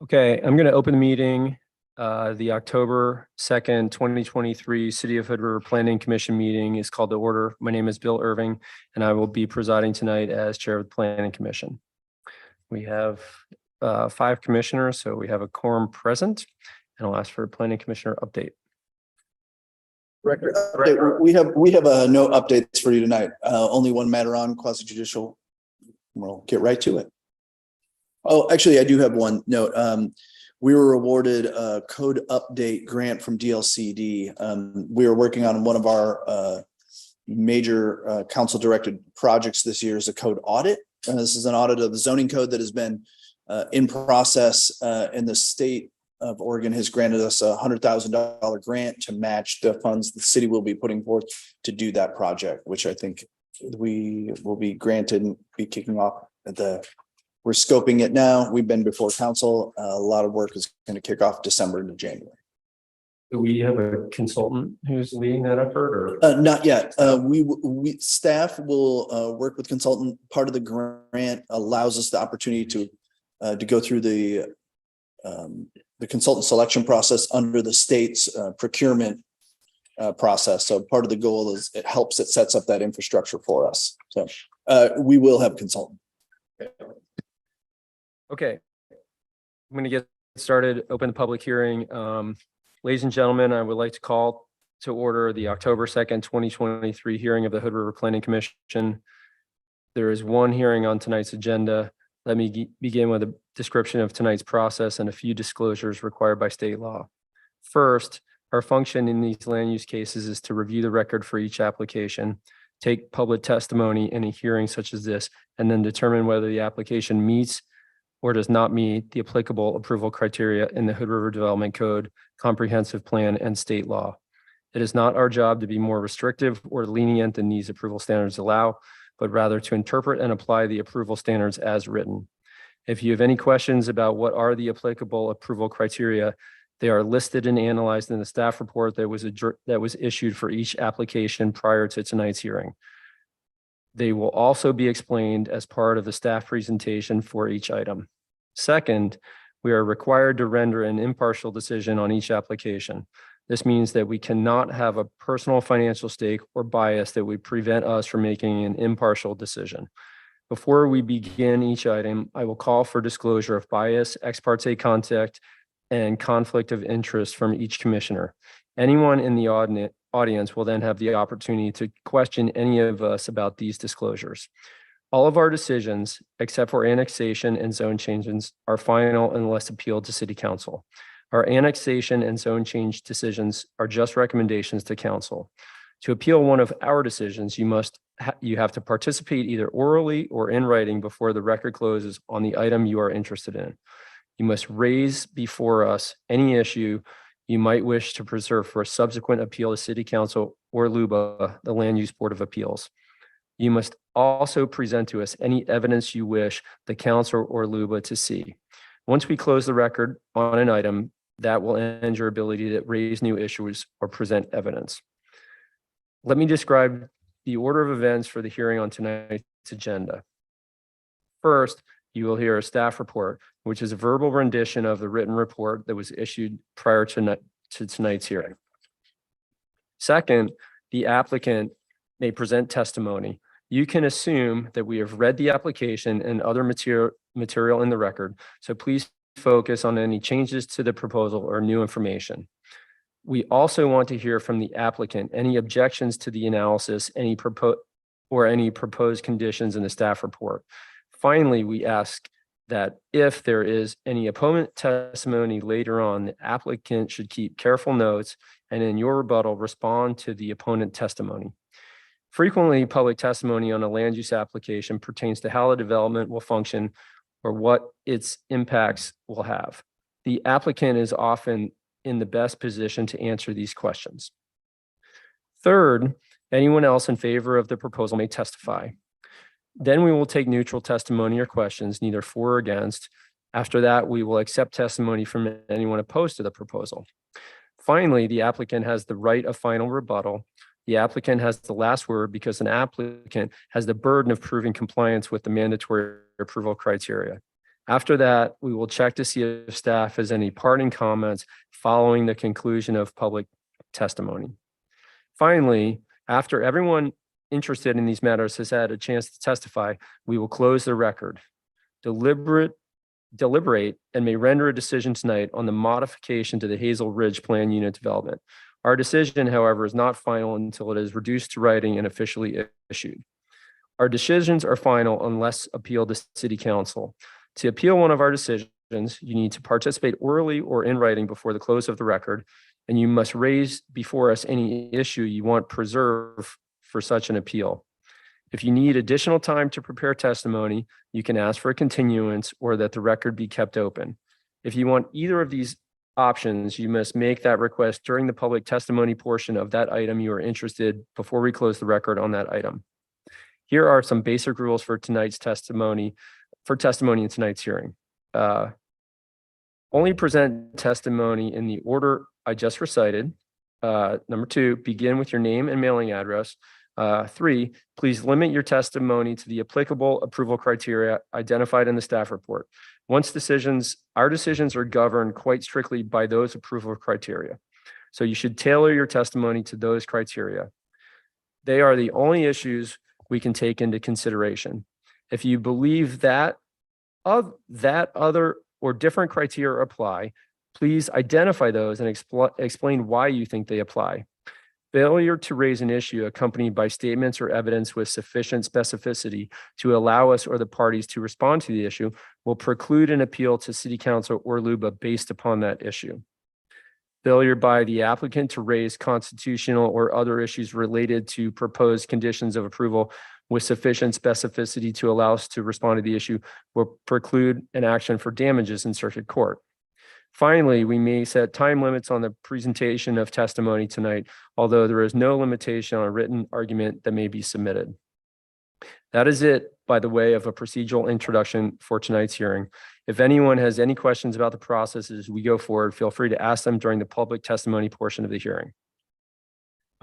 Okay, I'm going to open the meeting, the October 2nd, 2023 City of Hood River Planning Commission meeting is called to order. My name is Bill Irving, and I will be presiding tonight as Chair of the Planning Commission. We have 5 commissioners, so we have a quorum present, and I'll ask for a Planning Commissioner update. Director, we have no updates for you tonight. Only one matter on quasi judicial. We'll get right to it. Oh, actually, I do have one note. We were awarded a code update grant from DLCD. We are working on one of our major council directed projects this year is a code audit. This is an audit of the zoning code that has been in process, and the state of Oregon has granted us a $100,000 grant to match the funds the city will be putting forth to do that project, which I think we will be granted and be kicking off we're scoping it now. We've been before council. A lot of work is going to kick off December into January. Do we have a consultant who's leading that effort, or not yet? We staff will work with consultant. Part of the grant allows us the opportunity to go through the consultant selection process under the state's procurement process. So part of the goal is it sets up that infrastructure for us. So we will have consultant. Okay, I'm going to get started, open the public hearing. Ladies and gentlemen, I would like to call to order the October 2nd, 2023 hearing of the Hood River Planning Commission. There is one hearing on tonight's agenda. Let me begin with a description of tonight's process and a few disclosures required by state law. First, our function in these land use cases is to review the record for each application, take public testimony in a hearing such as this, and then determine whether the application meets or does not meet the applicable approval criteria in the Hood River Development Code, Comprehensive Plan, and state law. It is not our job to be more restrictive or lenient than these approval standards allow, but rather to interpret and apply the approval standards as written. If you have any questions about what are the applicable approval criteria, they are listed and analyzed in the staff report that was issued for each application prior to tonight's hearing. They will also be explained as part of the staff presentation for each item. Second, we are required to render an impartial decision on each application. This means that we cannot have a personal financial stake or bias that would prevent us from making an impartial decision. Before we begin each item, I will call for disclosure of bias, ex parte contact, and conflict of interest from each commissioner. Anyone in the audience will then have the opportunity to question any of us about these disclosures. All of our decisions, except for annexation and zone changes, are final unless appealed to City Council. Our annexation and zone change decisions are just recommendations to Council. To appeal one of our decisions, you have to participate either orally or in writing before the record closes on the item you are interested in. You must raise before us any issue you might wish to preserve for a subsequent appeal to City Council or LUBA, the Land Use Board of Appeals. You must also present to us any evidence you wish the council or LUBA to see. Once we close the record on an item, that will end your ability to raise new issues or present evidence. Let me describe the order of events for the hearing on tonight's agenda. First, you will hear a staff report, which is a verbal rendition of the written report that was issued prior to tonight's hearing. Second, the applicant may present testimony. You can assume that we have read the application and other material in the record, so please focus on any changes to the proposal or new information. We also want to hear from the applicant any objections to the analysis, any proposed conditions in the staff report. Finally, we ask that if there is any opponent testimony later on, the applicant should keep careful notes and in your rebuttal respond to the opponent testimony. Frequently, public testimony on a land use application pertains to how the development will function or what its impacts will have. The applicant is often in the best position to answer these questions. Third, anyone else in favor of the proposal may testify. Then we will take neutral testimony or questions, neither for or against. After that, we will accept testimony from anyone opposed to the proposal. Finally, the applicant has the right of final rebuttal. The applicant has the last word because an applicant has the burden of proving compliance with the mandatory approval criteria. After that, we will check to see if staff has any parting comments following the conclusion of public testimony. Finally, after everyone interested in these matters has had a chance to testify, we will close the record. Deliberate and may render a decision tonight on the modification to the Hazel Ridge Plan Unit development. Our decision, however, is not final until it is reduced to writing and officially issued. Our decisions are final unless appealed to City Council. To appeal one of our decisions, you need to participate orally or in writing before the close of the record, and you must raise before us any issue you want preserved for such an appeal. If you need additional time to prepare testimony, you can ask for a continuance or that the record be kept open. If you want either of these options, you must make that request during the public testimony portion of that item you are interested before we close the record on that item. Here are some basic rules for tonight's testimony, in tonight's hearing. Only present testimony in the order I just recited. Number 2, begin with your name and mailing address. 3, please limit your testimony to the applicable approval criteria identified in the staff report. Our decisions are governed quite strictly by those approval criteria. So you should tailor your testimony to those criteria. They are the only issues we can take into consideration. If you believe that other or different criteria apply, please identify those and explain why you think they apply. Failure to raise an issue accompanied by statements or evidence with sufficient specificity to allow us or the parties to respond to the issue will preclude an appeal to City Council or LUBA based upon that issue. Failure by the applicant to raise constitutional or other issues related to proposed conditions of approval with sufficient specificity to allow us to respond to the issue will preclude an action for damages in circuit court. Finally, we may set time limits on the presentation of testimony tonight, although there is no limitation on a written argument that may be submitted. That is it by the way of a procedural introduction for tonight's hearing. If anyone has any questions about the process as we go forward, feel free to ask them during the public testimony portion of the hearing.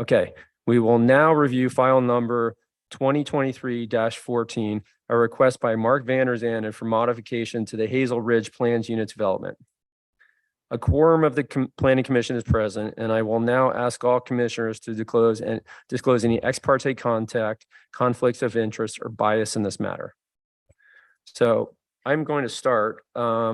Okay, we will now review file number 2023-14, a request by Mark Vander Zanden for modification to the Hazel Ridge Plans Unit development. A quorum of the Planning Commission is present, and I will now ask all commissioners to disclose any ex parte contact, conflicts of interest, or bias in this matter. So I'm going to start. I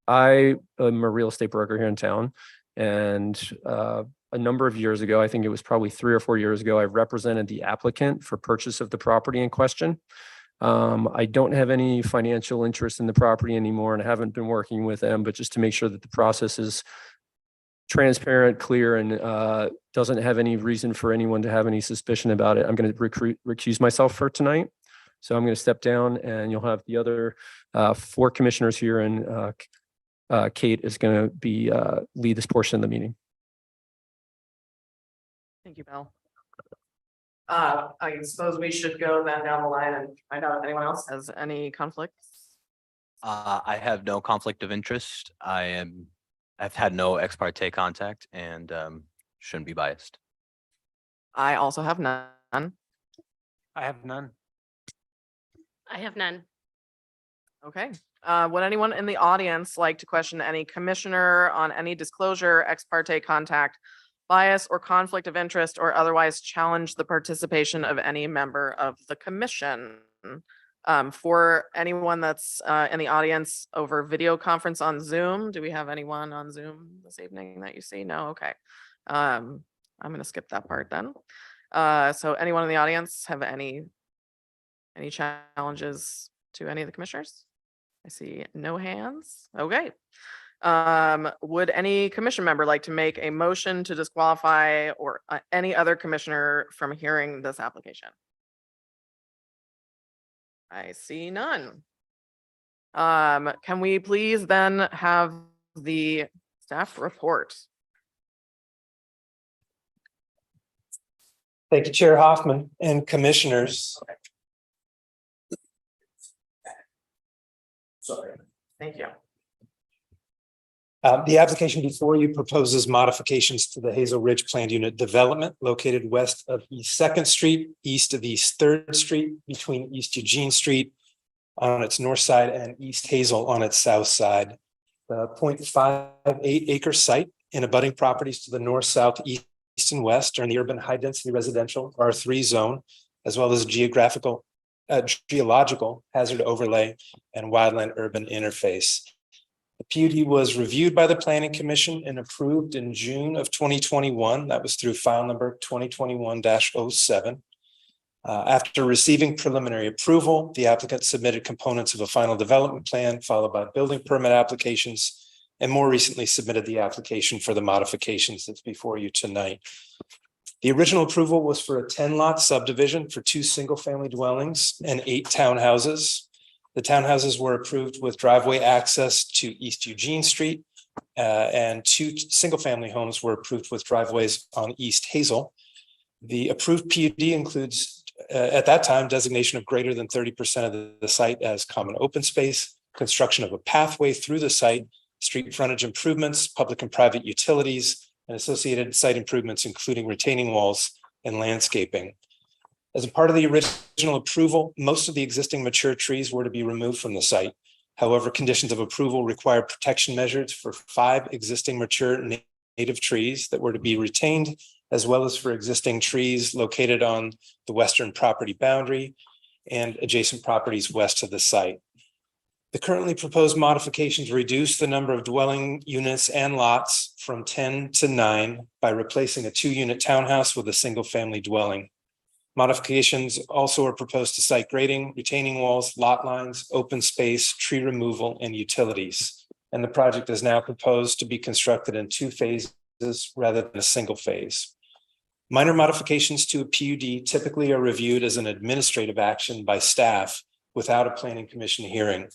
am a real estate broker here in town, and a number of years ago, I think it was probably 3 or 4 years ago, I represented the applicant for purchase of the property in question. I don't have any financial interest in the property anymore, and I haven't been working with them, but just to make sure that the process is transparent, clear, and doesn't have any reason for anyone to have any suspicion about it, I'm going to recuse myself for tonight. So I'm going to step down, and you'll have the other 4 commissioners here, and Kate is going to be lead this portion of the meeting. Thank you, Bill. I suppose we should go then down the line and find out if anyone else has any conflicts. I have no conflict of interest. I've had no ex parte contact and shouldn't be biased. I also have none. I have none. I have none. Okay. Would anyone in the audience like to question any commissioner on any disclosure, ex parte contact, bias, or conflict of interest, or otherwise challenge the participation of any member of the commission? For anyone that's in the audience over video conference on Zoom, do we have anyone on Zoom this evening that you see? No? Okay. I'm going to skip that part then. So anyone in the audience have any challenges to any of the commissioners? I see no hands. Okay. Would any commission member like to make a motion to disqualify or any other commissioner from hearing this application? I see none. Can we please then have the staff report? Thank you, Chair Hoffman and commissioners. Sorry. Thank you. The application before you proposes modifications to the Hazel Ridge Planned Unit development located west of East 2nd Street, east of East 3rd Street, between East Eugene Street on its north side and East Hazel on its south side. The 0.58 acre site in abutting properties to the north, south, east, and west are in the urban high-density residential R3 zone, as well as geological hazard overlay and wildland urban interface. The PUD was reviewed by the Planning Commission and approved in June of 2021. That was through file number 2021-07. After receiving preliminary approval, the applicant submitted components of a final development plan, followed by building permit applications, and more recently submitted the application for the modifications that's before you tonight. The original approval was for a 10-lot subdivision for 2 single-family dwellings and 8 townhouses. The townhouses were approved with driveway access to East Eugene Street, and 2 single-family homes were approved with driveways on East Hazel. The approved PUD includes, at that time, designation of greater than 30% of the site as common open space, construction of a pathway through the site, street frontage improvements, public and private utilities, and associated site improvements, including retaining walls and landscaping. As a part of the original approval, most of the existing mature trees were to be removed from the site. However, conditions of approval require protection measures for 5 existing mature native trees that were to be retained, as well as for existing trees located on the western property boundary and adjacent properties west of the site. The currently proposed modifications reduce the number of dwelling units and lots from 10 to 9 by replacing a 2-unit townhouse with a single-family dwelling. Modifications also are proposed to site grading, retaining walls, lot lines, open space, tree removal, and utilities. And the project is now proposed to be constructed in 2 phases rather than a single phase. Minor modifications to a PUD typically are reviewed as an administrative action by staff without a planning commission hearing.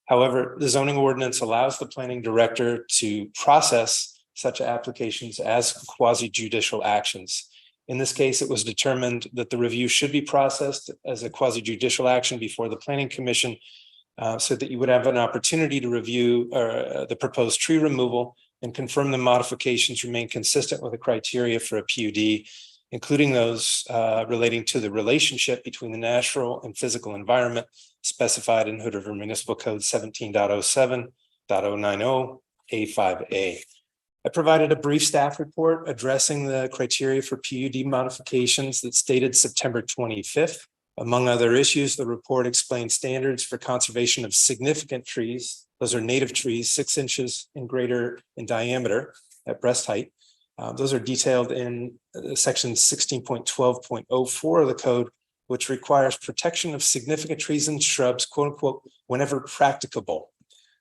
However, the zoning ordinance allows the planning director to process such applications as quasi-judicial actions. In this case, it was determined that the review should be processed as a quasi-judicial action before the planning commission, so that you would have an opportunity to review the proposed tree removal and confirm the modifications remain consistent with the criteria for a PUD, including those relating to the relationship between the natural and physical environment specified in Hood River Municipal Code 17.07.090 A5A. I provided a brief staff report addressing the criteria for PUD modifications that's dated September 25th. Among other issues, the report explains standards for conservation of significant trees. Those are native trees, 6 inches and greater in diameter at breast height. Those are detailed in section 16.12.04 of the code, which requires protection of significant trees and shrubs, quote unquote, whenever practicable.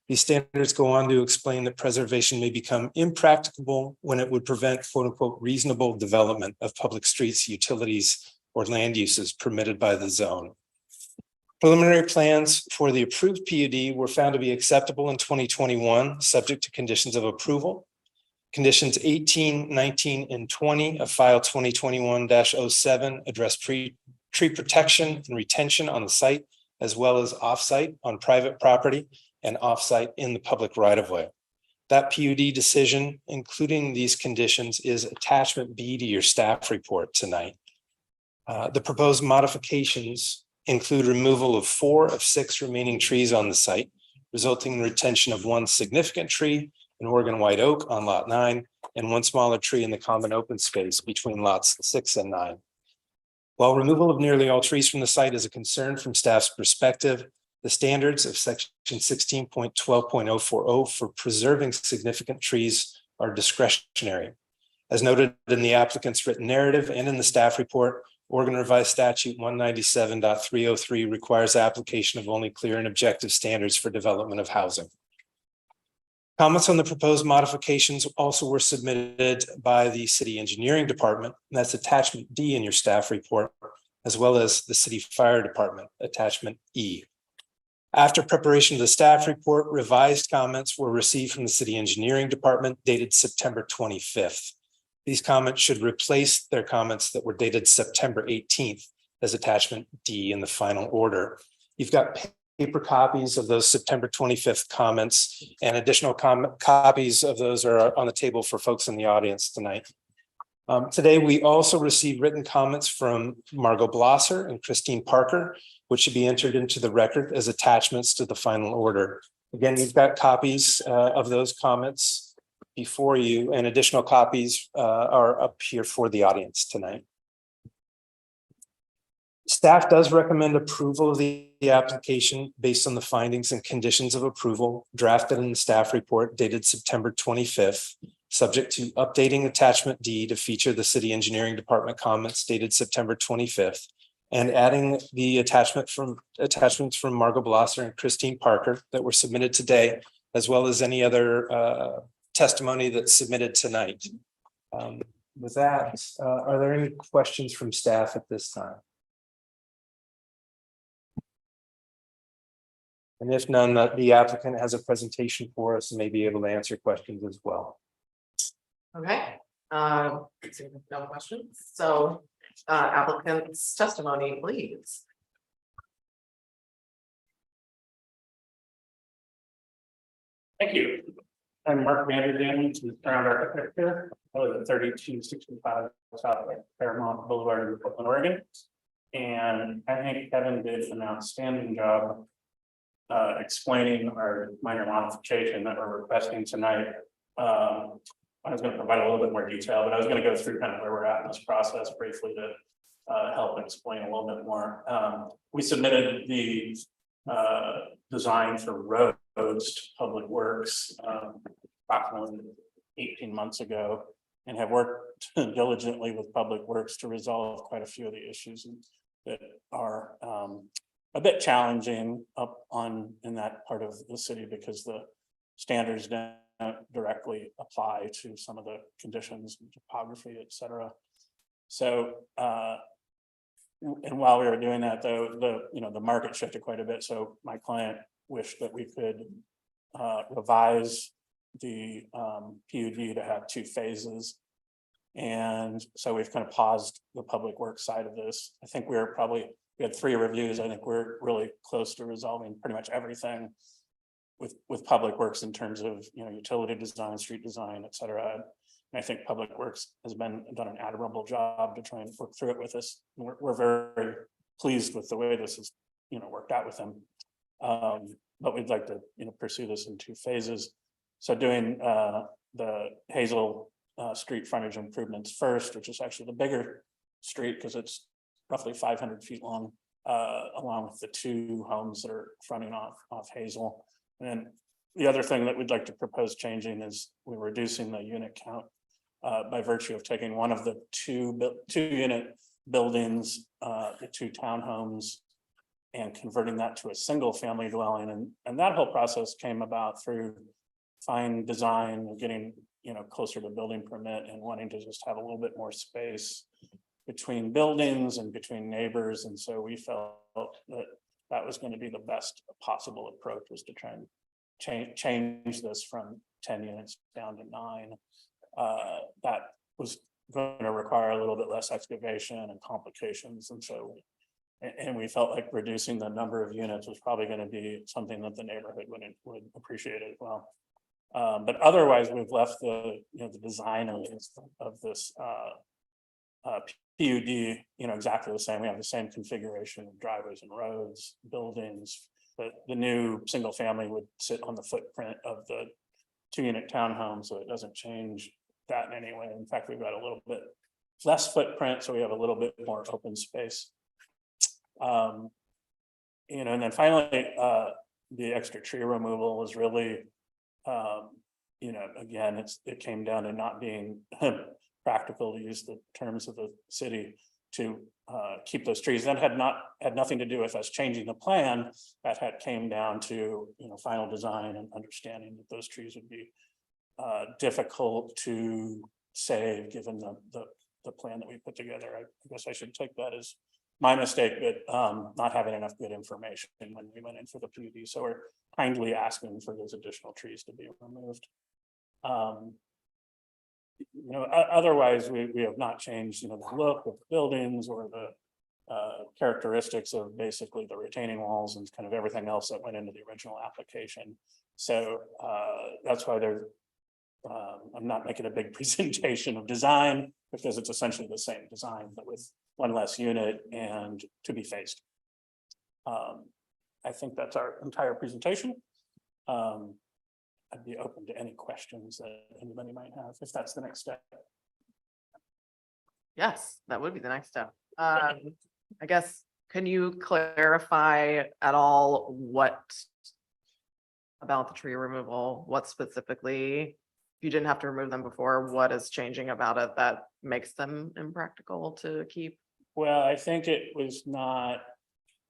These standards go on to explain that preservation may become impracticable when it would prevent, quote unquote, reasonable development of public streets, utilities, or land uses permitted by the zone. Preliminary plans for the approved PUD were found to be acceptable in 2021, subject to conditions of approval. Conditions 18, 19, and 20 of file 2021-07 address tree protection and retention on the site, as well as off-site on private property and off-site in the public right-of-way. That PUD decision, including these conditions, is attachment B to your staff report tonight. The proposed modifications include removal of 4 of 6 remaining trees on the site, resulting in retention of 1 significant tree, an Oregon white oak on lot 9, and 1 smaller tree in the common open space between lots 6 and 9. While removal of nearly all trees from the site is a concern from staff's perspective, the standards of section 16.12.040 for preserving significant trees are discretionary. As noted in the applicant's written narrative and in the staff report, Oregon Revised Statute 197.303 requires application of only clear and objective standards for development of housing. Comments on the proposed modifications also were submitted by the city engineering department, and that's attachment D in your staff report, as well as the city fire department, attachment E. After preparation of the staff report, revised comments were received from the city engineering department dated September 25th. These comments should replace their comments that were dated September 18th as attachment D in the final order. You've got paper copies of those September 25th comments, and additional copies of those are on the table for folks in the audience tonight. Today, we also received written comments from Margot Blosser and Christine Parker, which should be entered into the record as attachments to the final order. Again, you've got copies of those comments before you, and additional copies are up here for the audience tonight. Staff does recommend approval of the application based on the findings and conditions of approval drafted in the staff report dated September 25th, subject to updating attachment D to feature the city engineering department comments dated September 25th, and adding the attachments from Margot Blosser and Christine Parker that were submitted today, as well as any other testimony that's submitted tonight. With that, are there any questions from staff at this time? And if none, the applicant has a presentation for us and may be able to answer questions as well. Okay, no questions, so applicant's testimony, please. Thank you. I'm Mark Vanderden, the ground architect here. I live at 3265 South Fairmont Boulevard in Portland, Oregon. And I think Kevin did an outstanding job explaining our minor modification that we're requesting tonight. I was going to provide a little bit more detail, but I was going to go through kind of where we're at in this process briefly to help explain a little bit more. We submitted the design for roads to Public Works approximately 18 months ago, and have worked diligently with Public Works to resolve quite a few of the issues that are a bit challenging up on in that part of the city because the standards don't directly apply to some of the conditions, topography, et cetera. So and while we were doing that, though, the market shifted quite a bit. So my client wished that we could revise the PUD to have 2 phases. And so we've kind of paused the Public Works side of this. I think we had 3 reviews. I think we're really close to resolving pretty much everything with Public Works in terms of utility design, street design, et cetera. And I think Public Works has done an admirable job to try and work through it with us. We're very pleased with the way this has worked out with them. But we'd like to pursue this in 2 phases. So doing the Hazel Street frontage improvements first, which is actually the bigger street because it's roughly 500 feet long, along with the 2 homes that are fronting off Hazel. And then the other thing that we'd like to propose changing is we're reducing the unit count by virtue of taking one of the 2 unit buildings, the 2 townhomes, and converting that to a single family dwelling. And that whole process came about through fine design and getting closer to building permit and wanting to just have a little bit more space between buildings and between neighbors. And so we felt that was going to be the best possible approach, was to try and change this from 10 units down to 9. That was going to require a little bit less excavation and complications. And so, and we felt like reducing the number of units was probably going to be something that the neighborhood would appreciate as well. But otherwise, we've left the design of this PUD exactly the same. We have the same configuration of driveways and roads, buildings, but the new single family would sit on the footprint of the 2 unit townhome, so it doesn't change that in any way. In fact, we've got a little bit less footprint, so we have a little bit more open space. And then finally, the extra tree removal was really again, it came down to not being practical, to use the terms of the city, to keep those trees. That had nothing to do with us changing the plan. That came down to final design and understanding that those trees would be difficult to save given the plan that we put together. I guess I should take that as my mistake, but not having enough good information when we went in for the PUD. So we're kindly asking for those additional trees to be removed. Otherwise we have not changed the look of the buildings or the characteristics of basically the retaining walls and kind of everything else that went into the original application. So that's why I'm not making a big presentation of design because it's essentially the same design, but with one less unit and to be phased. I think that's our entire presentation. I'd be open to any questions that anybody might have, if that's the next step. Yes, that would be the next step. I guess, can you clarify at all what about the tree removal, what specifically, you didn't have to remove them before, what is changing about it that makes them impractical to keep? Well, I think it was not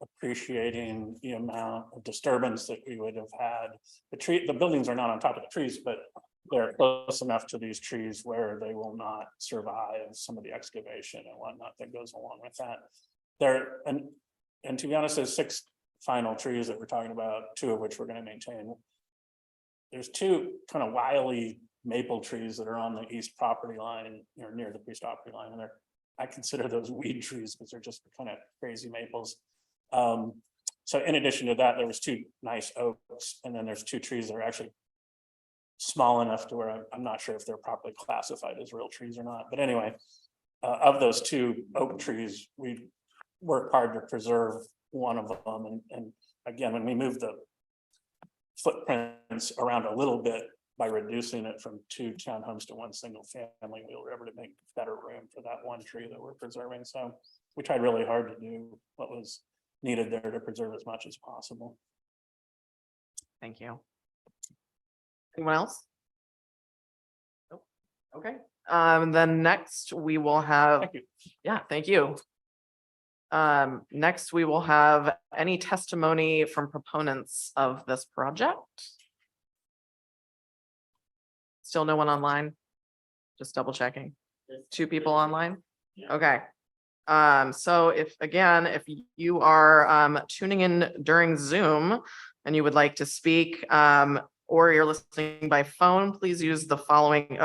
appreciating the amount of disturbance that we would have had. The buildings are not on top of the trees, but they're close enough to these trees where they will not survive some of the excavation and whatnot that goes along with that. And to be honest, there's 6 final trees that we're talking about, 2 of which we're going to maintain. There's 2 kind of wily maple trees that are on the east property line, near the east property line, and I consider those weed trees because they're just kind of crazy maples. So in addition to that, there was 2 nice oaks, and then there's 2 trees that are actually small enough to where I'm not sure if they're properly classified as real trees or not. But anyway, of those 2 oak trees, we worked hard to preserve one of them. And again, when we moved the footprints around a little bit by reducing it from 2 townhomes to 1 single family, we were able to make better room for that one tree that we're preserving. So we tried really hard to do what was needed there to preserve as much as possible. Thank you. Anyone else? Nope. Okay, then next we will have, Thank you. yeah, thank you. Next we will have any testimony from proponents of this project. Still no one online? Just double checking. 2 people online? Okay. So if you are tuning in during Zoom and you would like to speak, or you're listening by phone, please use the following,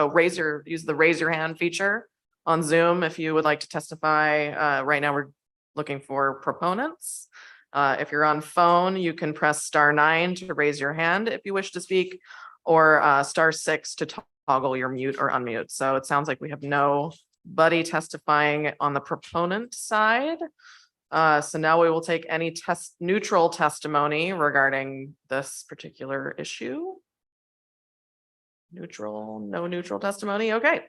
use the raise your hand feature on Zoom if you would like to testify. Right now we're looking for proponents. If you're on phone, you can press *9 to raise your hand if you wish to speak, or *6 to toggle your mute or unmute. So it sounds like we have nobody testifying on the proponent side. So now we will take any neutral testimony regarding this particular issue. Neutral, no neutral testimony. Okay.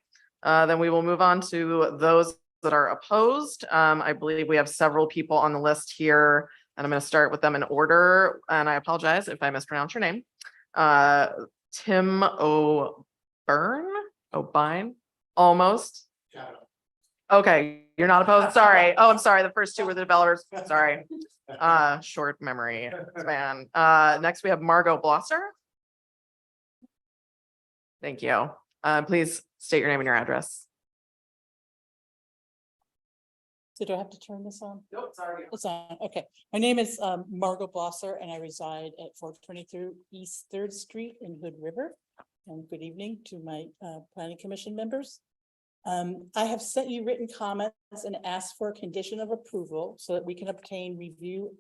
Then we will move on to those that are opposed. I believe we have several people on the list here, and I'm going to start with them in order. And I apologize if I mispronounce your name. Tim O'Byrne, almost. Okay, you're not opposed. Sorry. Oh, I'm sorry. The first 2 were the developers. Sorry. Short memory span. Next we have Margot Blosser. Thank you. Please state your name and your address. So do I have to turn this on? Nope, sorry. It's on. Okay. My name is Margot Blosser and I reside at 423 East 3rd Street in Hood River. And good evening to my planning commission members. I have sent you written comments and asked for a condition of approval so that we can obtain and review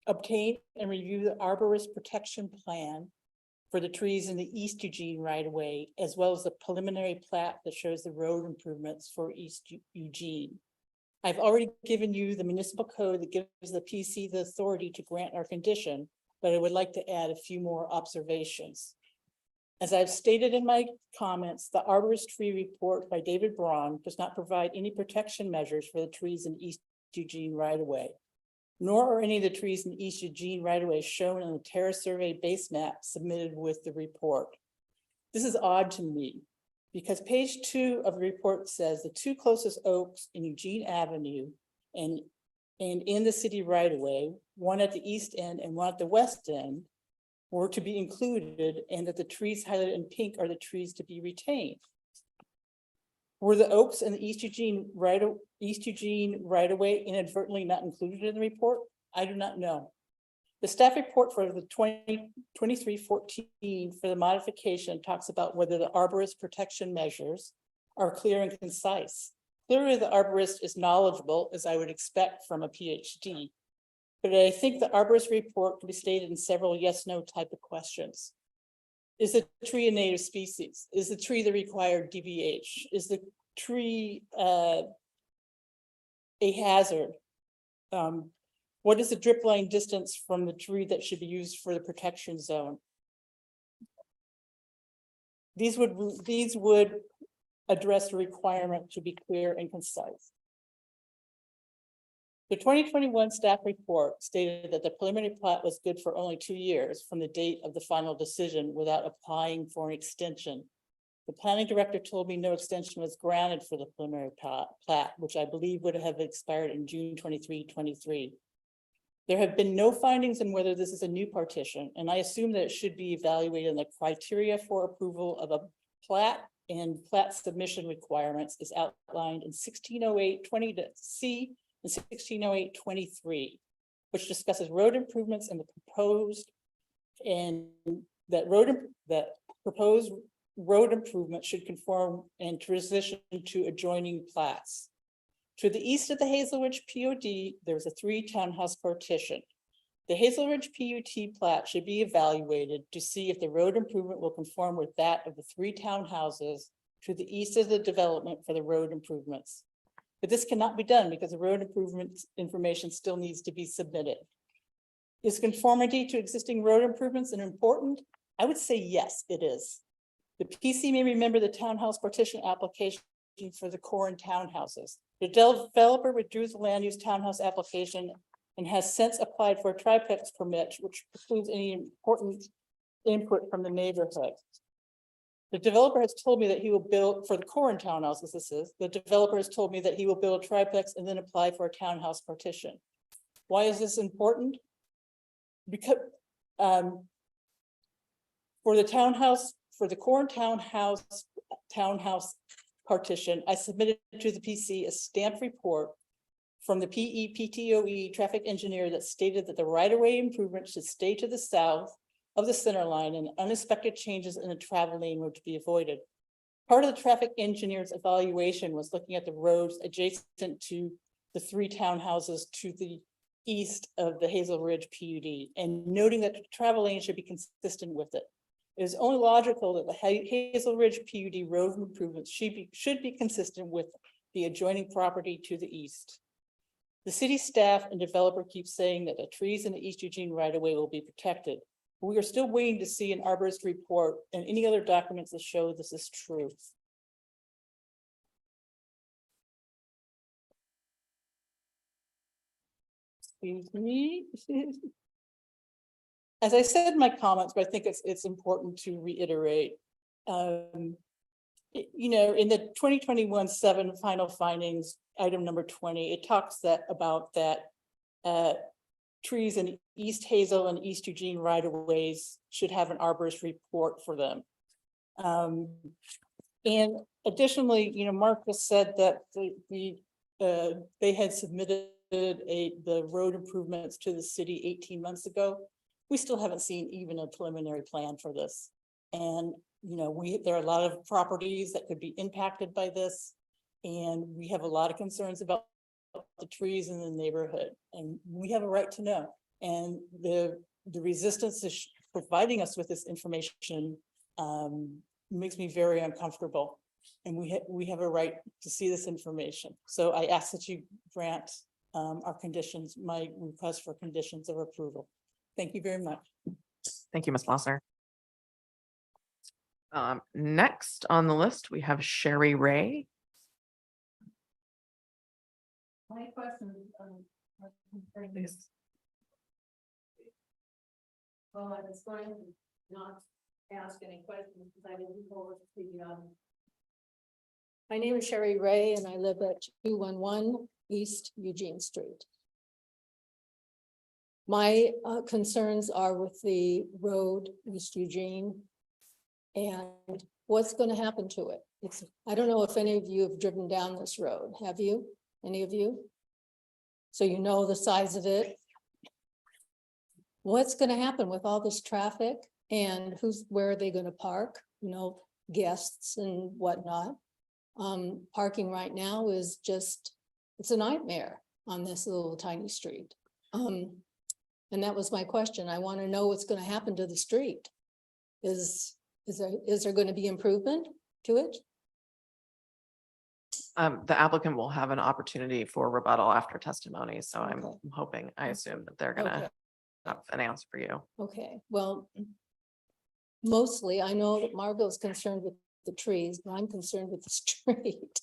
the arborist protection plan for the trees in the East Eugene right of way, as well as the preliminary plat that shows the road improvements for East Eugene. I've already given you the municipal code that gives the PC the authority to grant our condition, but I would like to add a few more observations. As I've stated in my comments, the arborist tree report by David Braun does not provide any protection measures for the trees in East Eugene right of way, nor are any of the trees in East Eugene right of way shown in the Terra Survey base map submitted with the report. This is odd to me because page 2 of the report says the 2 closest oaks in Eugene Avenue and in the city right of way, one at the east end and one at the west end, were to be included, and that the trees highlighted in pink are the trees to be retained. Were the oaks in the East Eugene right of way inadvertently not included in the report? I do not know. The staff report for the 2314 for the modification talks about whether the arborist protection measures are clear and concise. Clearly, the arborist is knowledgeable, as I would expect from a PhD. But I think the arborist report can be stated in several yes/no type of questions. Is the tree a native species? Is the tree the required DBH? Is the tree a hazard? What is the drip line distance from the tree that should be used for the protection zone? These would address the requirement to be clear and concise. The 2021 staff report stated that the preliminary plat was good for only 2 years from the date of the final decision without applying for an extension. The planning director told me no extension was granted for the preliminary plat, which I believe would have expired in June 23. There have been no findings on whether this is a new partition, and I assume that it should be evaluated on the criteria for approval of a plat and plat submission requirements is outlined in 1608-20C and 1608-23, which discusses road improvements and the proposed proposed road improvement should conform and transition to adjoining plats. To the east of the Hazel Ridge POD, there's a 3 townhouse partition. The Hazel Ridge PUT plat should be evaluated to see if the road improvement will conform with that of the 3 townhouses to the east of the development for the road improvements. But this cannot be done because the road improvement information still needs to be submitted. Is conformity to existing road improvements an important? I would say yes, it is. The PC may remember the townhouse partition application for the Corin townhouses. The developer withdrew the land use townhouse application and has since applied for a triplex permit, which precludes any important input from the neighborhood. The developer has told me that he will build for the Corin townhouses. The developer has told me that he will build a triplex and then apply for a townhouse partition. Why is this important? Because for the Corin townhouse partition, I submitted to the PC a stamped report from the PEPTOE traffic engineer that stated that the right-of-way improvement should stay to the south of the center line and unexpected changes in the travel lane were to be avoided. Part of the traffic engineer's evaluation was looking at the roads adjacent to the 3 townhouses to the east of the Hazel Ridge PUD and noting that the travel lane should be consistent with it. It is only logical that the Hazel Ridge PUD road improvements should be consistent with the adjoining property to the east. The city staff and developer keep saying that the trees in the East Eugene right-of-way will be protected. We are still waiting to see an arborist report and any other documents that show this is true. Excuse me. As I said in my comments, but I think it's important to reiterate. You know, in the 2021-7 final findings, item number 20, it talks about that trees in East Hazel and East Eugene right-of-ways should have an arborist report for them. And additionally, you know, Mark has said that they had submitted the road improvements to the city 18 months ago. We still haven't seen even a preliminary plan for this. And, you know, there are a lot of properties that could be impacted by this. And we have a lot of concerns about the trees in the neighborhood, and we have a right to know. And the resistance to providing us with this information makes me very uncomfortable. And we have a right to see this information. So I ask that you grant our conditions, my request for conditions of approval. Thank you very much. Thank you, Ms. Blosser. Next on the list, we have Sherry Ray. My question is, well, I was going to not ask any questions because I didn't hold the, my name is Sherry Ray and I live at 211 East Eugene Street. My concerns are with the road East Eugene and what's going to happen to it. I don't know if any of you have driven down this road. Have you? Any of you? So you know the size of it. What's going to happen with all this traffic and where are they going to park? You know, guests and whatnot. Parking right now is just, it's a nightmare on this little tiny street. And that was my question. I want to know what's going to happen to the street. Is Is there going to be improvement to it? The applicant will have an opportunity for rebuttal after testimony, so I'm Okay. hoping, I assume that they're Okay. gonna have an answer for you. Okay, well, mostly I know that Margot's concerned with the trees, but I'm concerned with the street.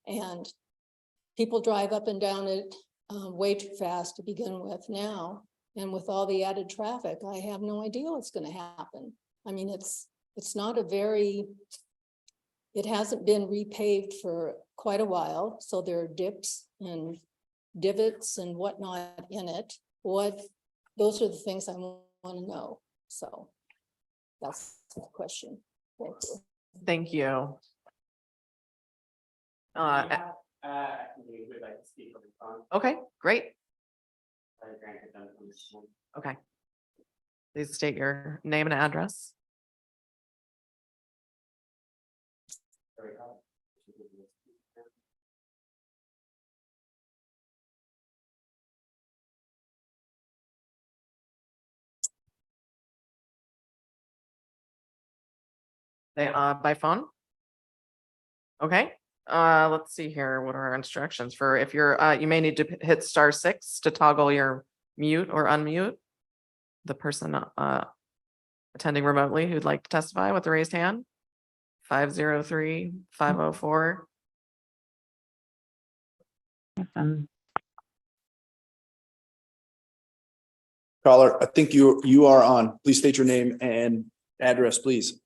And people drive up and down it way too fast to begin with now. And with all the added traffic, I have no idea what's gonna happen. I mean, it's not a very, it hasn't been repaved for quite a while, so there are dips and divots and whatnot in it. Those are the things I want to know, so that's the question. Thank you. Thank you. Okay, great. Okay. Please state your name and address. They, by phone? Okay, let's see here. What are our instructions for if you're, you may need to hit *6 to toggle your mute or unmute. The person, attending remotely who'd like to testify with the raised hand. 503-504. Caller, I think you are on. Please state your name and address, please.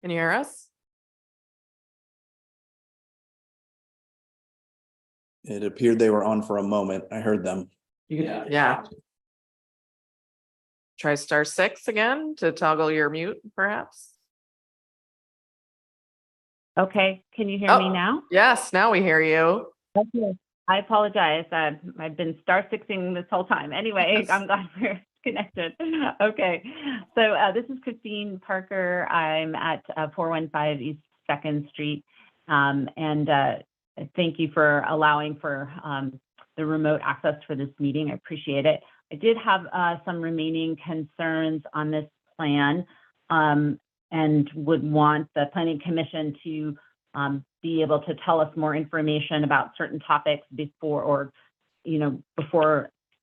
Can you hear us? It appeared they were on for a moment. I heard them. Yeah. Try *6 again to toggle your mute, perhaps. Okay, can you hear me Oh. now? Yes, now we hear you. Okay. I apologize. I've been *6ing this whole time. Anyway, I'm glad we're connected. Okay, so this is Christine Parker. I'm at 415 East 2nd Street. Thank you for allowing for the remote access for this meeting. I appreciate it. I did have some remaining concerns on this plan and would want the Planning Commission to be able to tell us more information about certain topics before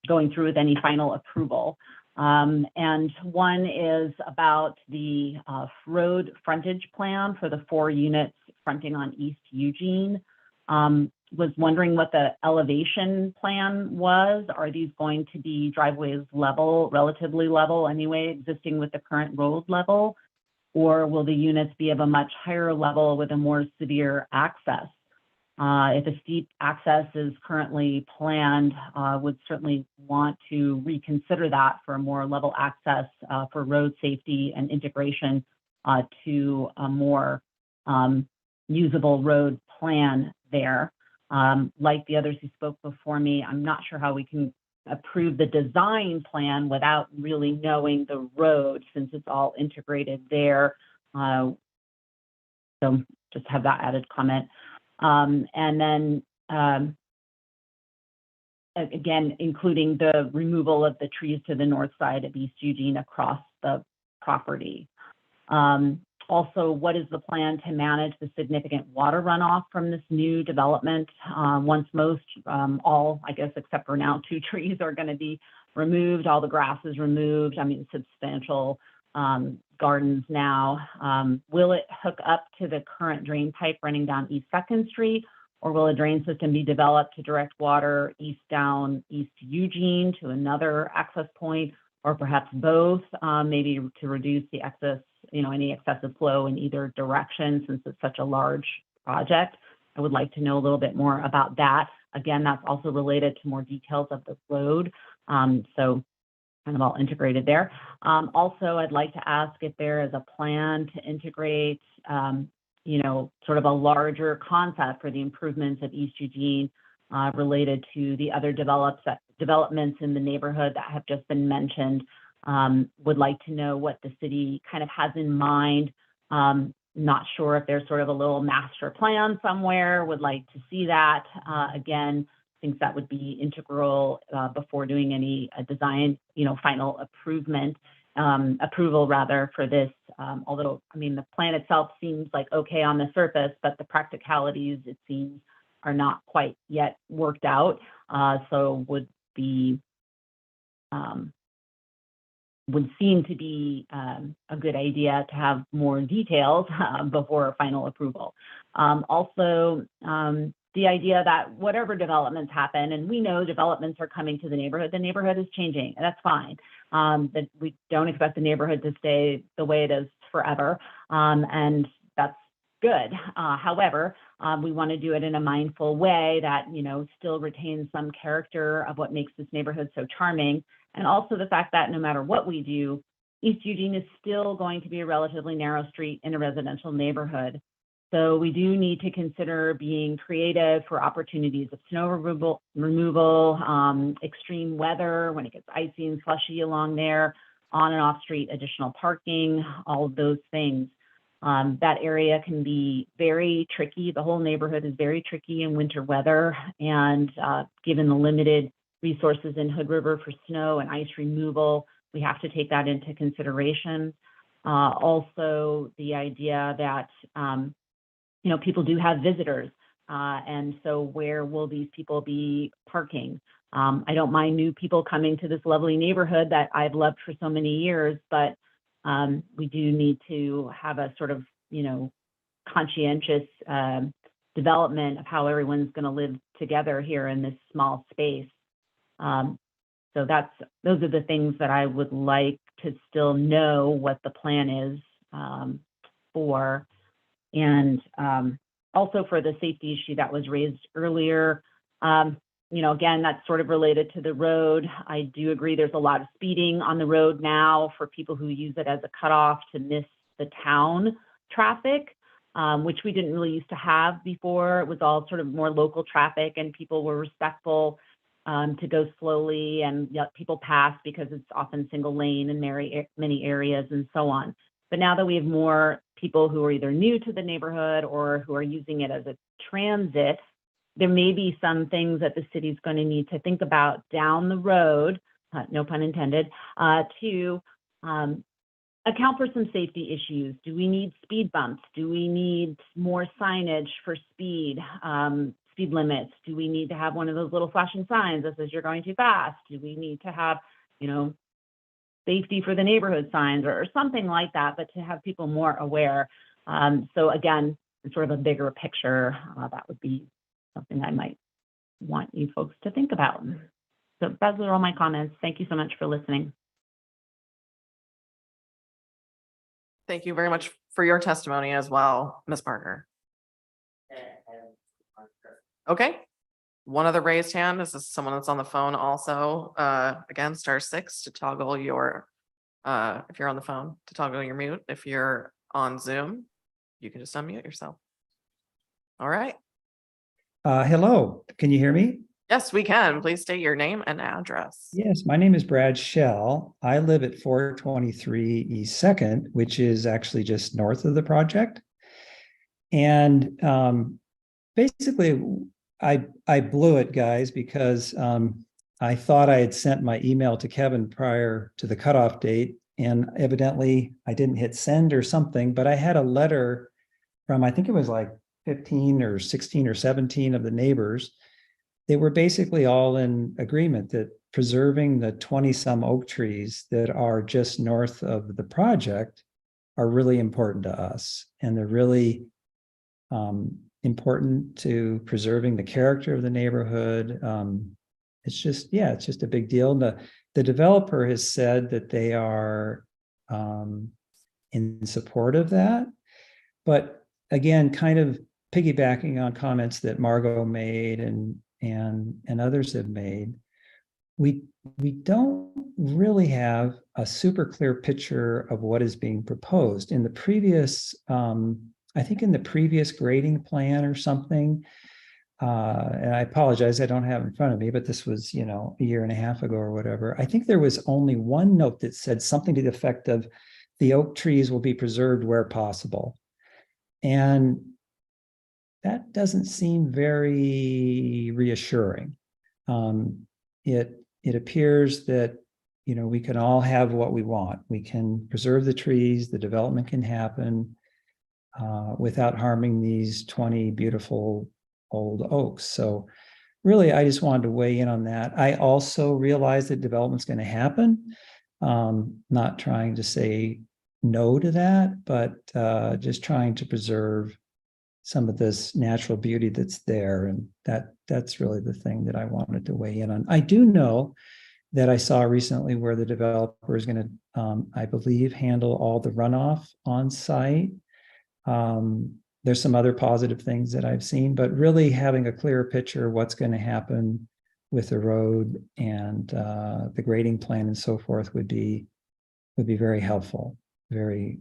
going through with any final approval. And one is about the road frontage plan for the 4 units fronting on East Eugene. Was wondering what the elevation plan was. Are these going to be driveways level, relatively level anyway, existing with the current road level? Or will the units be of a much higher level with a more severe access? If a steep access is currently planned, would certainly want to reconsider that for a more level access for road safety and integration to a more usable road plan there. Like the others who spoke before me, I'm not sure how we can approve the design plan without really knowing the road since it's all integrated there. So just have that added comment. And then again, including the removal of the trees to the north side of East Eugene across the property. Also, what is the plan to manage the significant water runoff from this new development? Once most, all, I guess, except for now, 2 trees are going to be removed, all the grass is removed. I mean, substantial gardens now. Will it hook up to the current drain pipe running down East 2nd Street? Or will a drain system be developed to direct water east down East Eugene to another access point? Or perhaps both, maybe to reduce the excess, any excessive flow in either direction since it's such a large project. I would like to know a little bit more about that. Again, that's also related to more details of the road. So kind of all integrated there. Also, I'd like to ask if there is a plan to integrate, sort of a larger concept for the improvements of East Eugene related to the other developments in the neighborhood that have just been mentioned. Would like to know what the city kind of has in mind. Not sure if there's sort of a little master plan somewhere, would like to see that. Again, think that would be integral before doing any design, final improvement. approval rather for this. Although, I mean, the plan itself seems like okay on the surface, but the practicalities, it seems, are not quite yet worked out. So would seem to be a good idea to have more details before final approval. Also, the idea that whatever developments happen, and we know developments are coming to the neighborhood is changing, and that's fine. That we don't expect the neighborhood to stay the way it is forever, and that's good. However, we want to do it in a mindful way that, you know, still retains some character of what makes this neighborhood so charming. And also the fact that no matter what we do, East Eugene is still going to be a relatively narrow street in a residential neighborhood. So we do need to consider being creative for opportunities of snow removal, extreme weather, when it gets icy and slushy along there, on and off street, additional parking, all of those things. That area can be very tricky. The whole neighborhood is very tricky in winter weather. And given the limited resources in Hood River for snow and ice removal, we have to take that into consideration. Also, the idea that, you know, people do have visitors. And so where will these people be parking? I don't mind new people coming to this lovely neighborhood that I've loved for so many years, but we do need to have a sort of, you know, conscientious development of how everyone's going to live together here in this small space. So those are the things that I would like to still know what the plan is for. And also for the safety issue that was raised earlier, you know, again, that's sort of related to the road. I do agree there's a lot of speeding on the road now for people who use it as a cutoff to miss the town traffic, which we didn't really used to have before. It was all sort of more local traffic and people were respectful to go slowly and let people pass because it's often single lane in many areas and so on. But now that we have more people who are either new to the neighborhood or who are using it as a transit, there may be some things that the city's going to need to think about down the road, no pun intended, to account for some safety issues. Do we need speed bumps? Do we need more signage for speed limits? Do we need to have one of those little flashing signs that says you're going too fast? Do we need to have, you know, safety for the neighborhood signs or something like that, but to have people more aware. So again, it's sort of a bigger picture, that would be something I might want you folks to think about. So those are all my comments. Thank you so much for listening. Thank you very much for your testimony as well, Ms. Parker. Okay. One other raised hand. This is someone that's on the phone also. Again, *6 to toggle your, if you're on the phone, to toggle your mute. If you're on Zoom, you can just unmute yourself. All right. Hello, can you hear me? Yes, we can. Please state your name and address. Yes, my name is Brad Shell. I live at 423 East 2nd, which is actually just north of the project. And basically, I blew it, guys, because I thought I had sent my email to Kevin prior to the cutoff date, and evidently I didn't hit send or something, but I had a letter from, I think it was like 15 or 16 or 17 of the neighbors. They were basically all in agreement that preserving the 20-some oak trees that are just north of the project are really important to us. And they're really important to preserving the character of the neighborhood. It's just, yeah, it's just a big deal. The developer has said that they are in support of that. But again, kind of piggybacking on comments that Margot made and others have made, we don't really have a super clear picture of what is being proposed. In the previous, I think in the previous grading plan or something, and I apologize, I don't have it in front of me, but this was, you know, a year and a half ago or whatever. I think there was only one note that said something to the effect of the oak trees will be preserved where possible. And that doesn't seem very reassuring. It appears that, you know, we can all have what we want. We can preserve the trees, the development can happen without harming these 20 beautiful old oaks. So really, I just wanted to weigh in on that. I also realize that development's going to happen. Not trying to say no to that, but just trying to preserve some of this natural beauty that's there. And that's really the thing that I wanted to weigh in on. I do know that I saw recently where the developer is going to, I believe, handle all the runoff on site. There's some other positive things that I've seen, but really having a clearer picture of what's going to happen with the road and the grading plan and so forth would be very helpful. It'd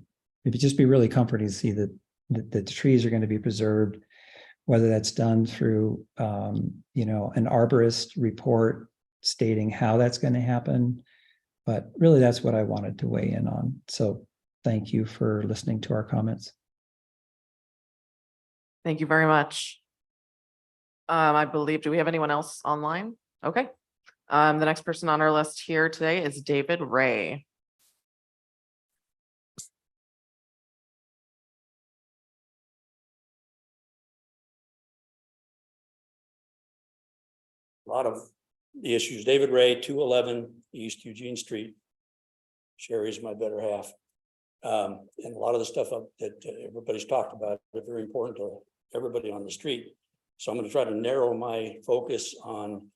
just be really comforting to see that the trees are going to be preserved, whether that's done through you know, an arborist report stating how that's going to happen. But really, that's what I wanted to weigh in on. So thank you for listening to our comments. Thank you very much. I believe, do we have anyone else online? Okay. The next person on our list here today is David Ray. A lot of the issues. David Ray, 211 East Eugene Street. Sherry's my better half. And a lot of the stuff that everybody's talked about is very important to everybody on the street. So I'm going to try to narrow my focus on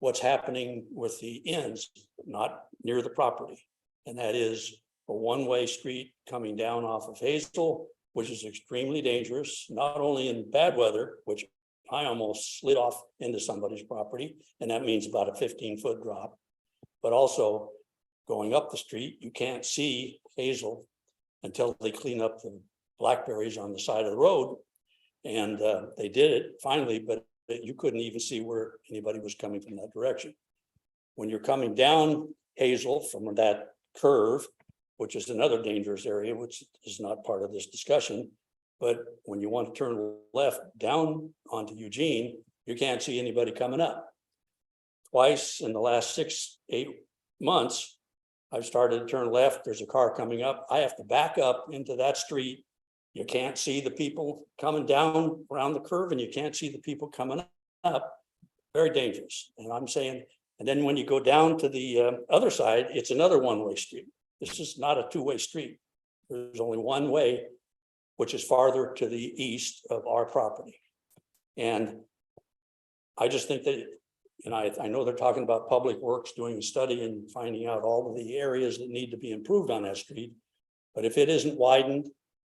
what's happening with the ends, not near the property. And that is a one-way street coming down off of Hazel, which is extremely dangerous, not only in bad weather, which I almost slid off into somebody's property, and that means about a 15-foot drop, but also going up the street, you can't see Hazel until they clean up the blackberries on the side of the road. And they did it finally, but you couldn't even see where anybody was coming from that direction. When you're coming down Hazel from that curve, which is another dangerous area, which is not part of this discussion, but when you want to turn left down onto Eugene, you can't see anybody coming up. Twice in the last 6-8 months, I've started to turn left. There's a car coming up. I have to back up into that street. You can't see the people coming down around the curve, and you can't see the people coming up. Very dangerous. And I'm saying, and then when you go down to the other side, it's another one-way street. This is not a two-way street. There's only one way, which is farther to the east of our property. And I just think that, and I know they're talking about Public Works doing a study and finding out all of the areas that need to be improved on that street. But if it isn't widened,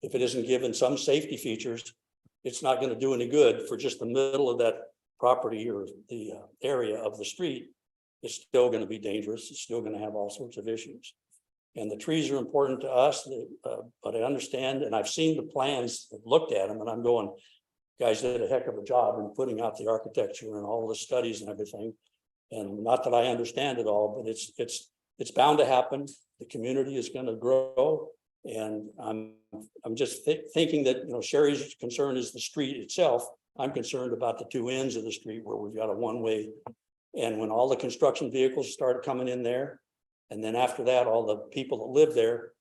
if it isn't given some safety features, it's not going to do any good for just the middle of that property or the area of the street. It's still going to be dangerous. It's still going to have all sorts of issues. And the trees are important to us, but I understand, and I've seen the plans, looked at them, and I'm going, guys did a heck of a job in putting out the architecture and all the studies and everything. And not that I understand it all, but it's bound to happen. The community is going to grow. And I'm just thinking that, you know, Sherry's concern is the street itself. I'm concerned about the two ends of the street where we've got a one-way. And when all the construction vehicles start coming in there, and then after that, all the people that live there,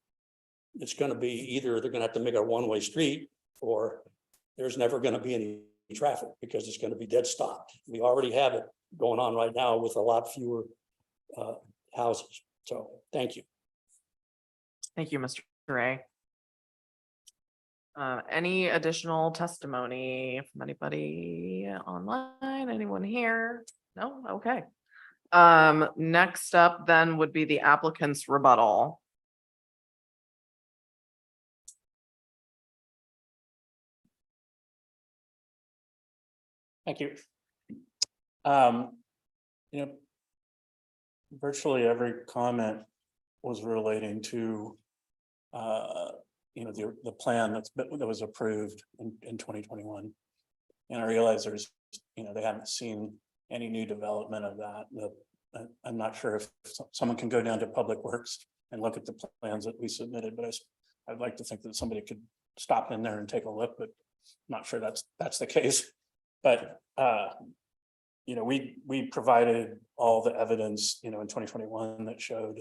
it's going to be either they're going to have to make a one-way street, or there's never going to be any traffic because it's going to be dead stopped. We already have it going on right now with a lot fewer houses. So thank you. Thank you, Mr. Ray. Any additional testimony from anybody online? Anyone here? No? Okay. Next up then would be the applicant's rebuttal. Thank you. You know, virtually every comment was relating to you know, the plan that was approved in 2021. And I realize there's, you know, they haven't seen any new development of that. I'm not sure if someone can go down to Public Works and look at the plans that we submitted, but I'd like to think that somebody could stop in there and take a look, but I'm not sure that's the case. But we provided all the evidence, in 2021 that showed,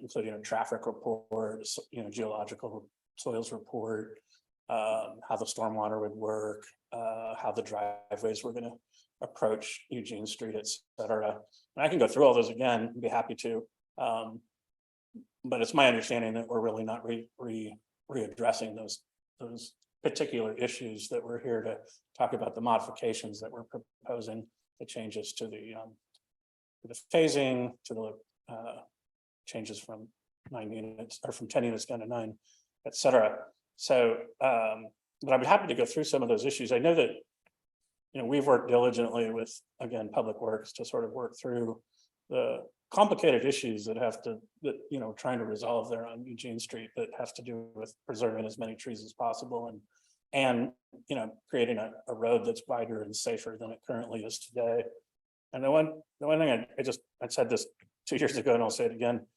including a traffic report, geological soils report, how the stormwater would work, how the driveways were gonna approach Eugene Street, et cetera. And I can go through all those again, I'd be happy to. But it's my understanding that we're really not readdressing those particular issues, that we're here to talk about the modifications that we're proposing, the changes to the phasing, to the changes from 9 units or from 10 units down to 9, et cetera. So, but I'd be happy to go through some of those issues. I know that, we've worked diligently with, again, Public Works to sort of work through the complicated issues that trying to resolve there on Eugene Street, that have to do with preserving as many trees as possible and creating a road that's wider and safer than it currently is today. And the one thing I said this 2 years ago, and I'll say it again.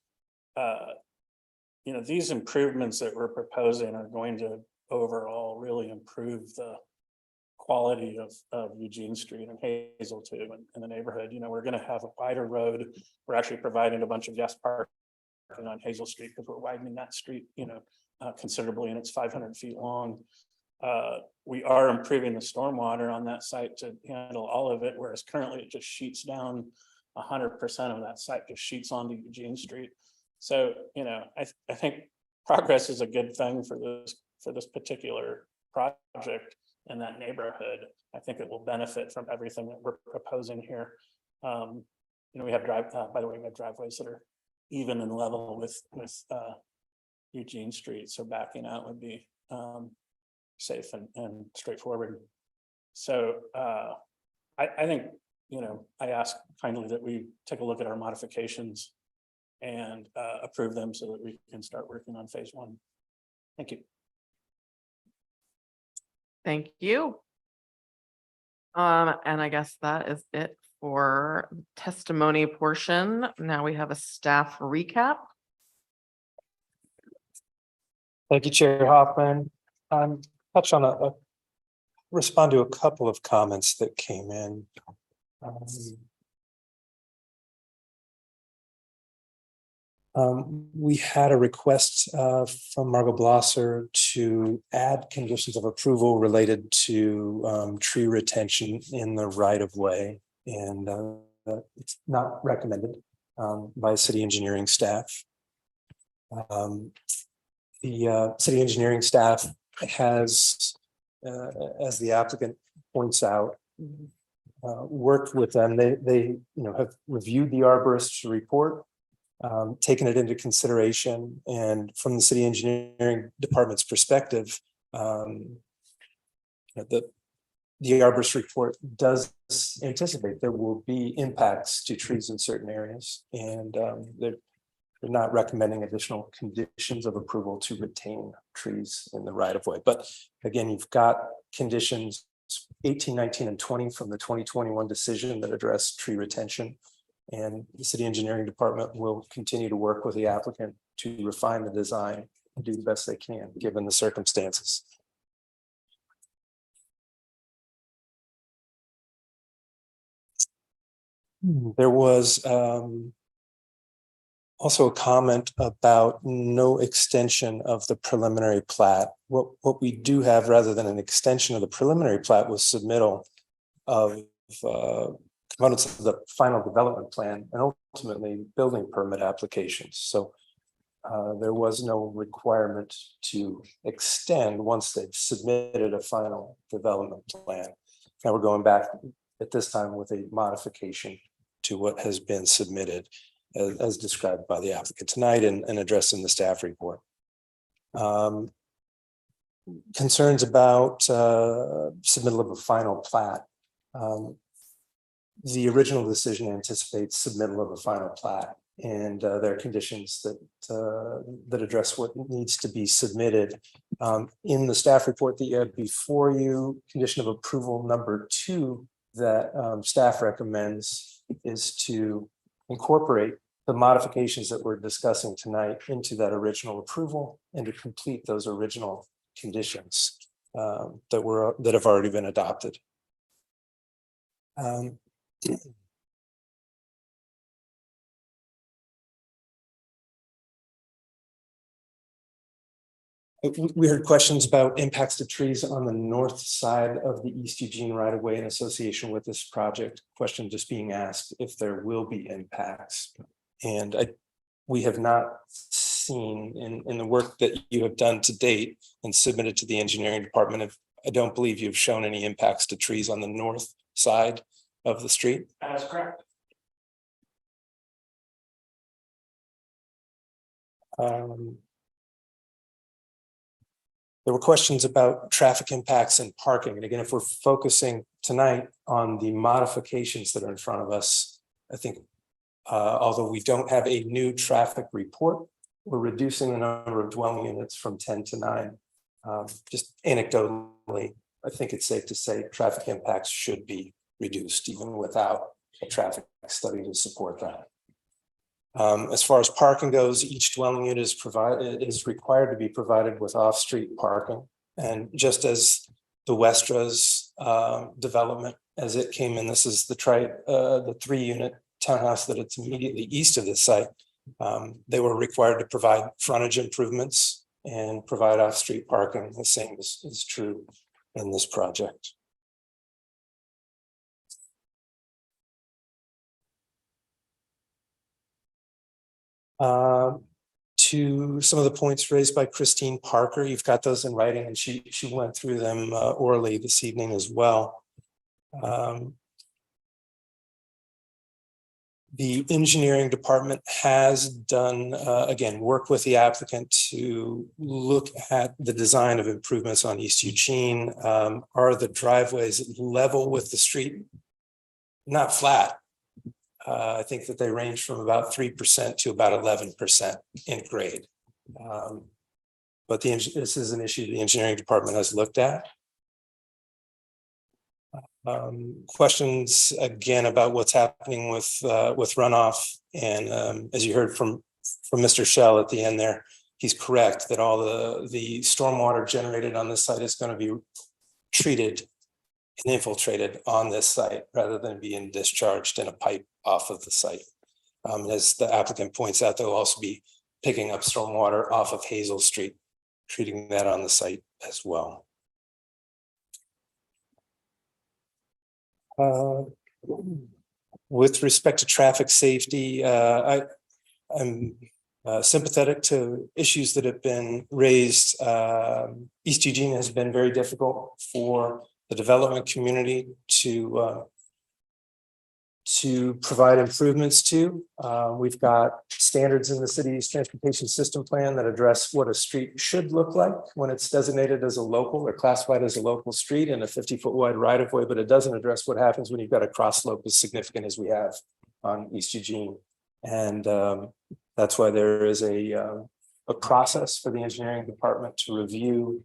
These improvements that we're proposing are going to overall really improve the quality of Eugene Street and Hazel too, and the neighborhood. We're going to have a wider road. We're actually providing a bunch of guest parking on Hazel Street because we're widening that street, considerably, and it's 500 feet long. We are improving the stormwater on that site to handle all of it, whereas currently it just sheets down 100% of that site, just sheets onto Eugene Street. So, I think progress is a good thing for this particular project in that neighborhood. I think it will benefit from everything that we're proposing here. We have by the way, we have driveways that are even and level with Eugene Street, so backing out would be safe and straightforward. So I think, I ask kindly that we take a look at our modifications and approve them so that we can start working on phase 1. Thank you. Thank you. And I guess that is it for testimony portion. Now we have a staff recap. Thank you, Chair Hoffman. Touch on respond to a couple of comments that came in. We had a request from Margot Blosser to add conditions of approval related to tree retention in the right of way, and it's not recommended by city engineering staff. The city engineering staff has, as the applicant points out, worked with them. They have reviewed the arborist's report, taken it into consideration, and from the city engineering department's perspective, the arborist report does anticipate there will be impacts to trees in certain areas, and they're not recommending additional conditions of approval to retain trees in the right of way. But again, you've got conditions 18, 19, and 20 from the 2021 decision that address tree retention. And the city engineering department will continue to work with the applicant to refine the design and do the best they can, given the circumstances. There was also a comment about no extension of the preliminary plat. What we do have, rather than an extension of the preliminary plat, was submittal of components of the final development plan and ultimately building permit applications. So there was no requirement to extend once they've submitted a final development plan. Now we're going back at this time with a modification to what has been submitted as described by the applicant tonight and addressed in the staff report. Concerns about submittal of a final plat. The original decision anticipates submittal of a final plat, and there are conditions that address what needs to be submitted. In the staff report that you had before you, condition of approval number 2 that staff recommends is to incorporate the modifications that we're discussing tonight into that original approval and to complete those original conditions that have already been adopted. We heard questions about impacts to trees on the north side of the East Eugene right of way in association with this project. Question just being asked if there will be impacts. And we have not seen in the work that you have done to date and submitted to the engineering department. I don't believe you've shown any impacts to trees on the north side of the street. That's correct. There were questions about traffic impacts and parking. And again, if we're focusing tonight on the modifications that are in front of us, I think although we don't have a new traffic report, we're reducing the number of dwelling units from 10 to 9. Just anecdotally, I think it's safe to say traffic impacts should be reduced even without a traffic study to support that. As far as parking goes, each dwelling unit is required to be provided with off-street parking. And just as the Westra's development, as it came in, this is the 3-unit townhouse that it's immediately east of this site. They were required to provide frontage improvements and provide off-street parking. The same is true in this project. To some of the points raised by Christine Parker, you've got those in writing, and she went through them orally this evening as well. The engineering department has done, again, work with the applicant to look at the design of improvements on East Eugene. Are the driveways level with the street? Not flat. I think that they range from about 3% to about 11% in grade. But this is an issue the engineering department has looked at. Questions again about what's happening with runoff, and as you heard from Mr. Shell at the end there, he's correct that all the stormwater generated on this site is going to be treated and infiltrated on this site rather than being discharged in a pipe off of the site. As the applicant points out, they'll also be picking up stormwater off of Hazel Street, treating that on the site as well. With respect to traffic safety, I'm sympathetic to issues that have been raised. East Eugene has been very difficult for the development community to provide improvements to. We've got standards in the city's transportation system plan that address what a street should look like when it's designated as a local or classified as a local street and a 50-foot wide right of way, but it doesn't address what happens when you've got a cross slope as significant as we have on East Eugene. And that's why there is a process for the engineering department to review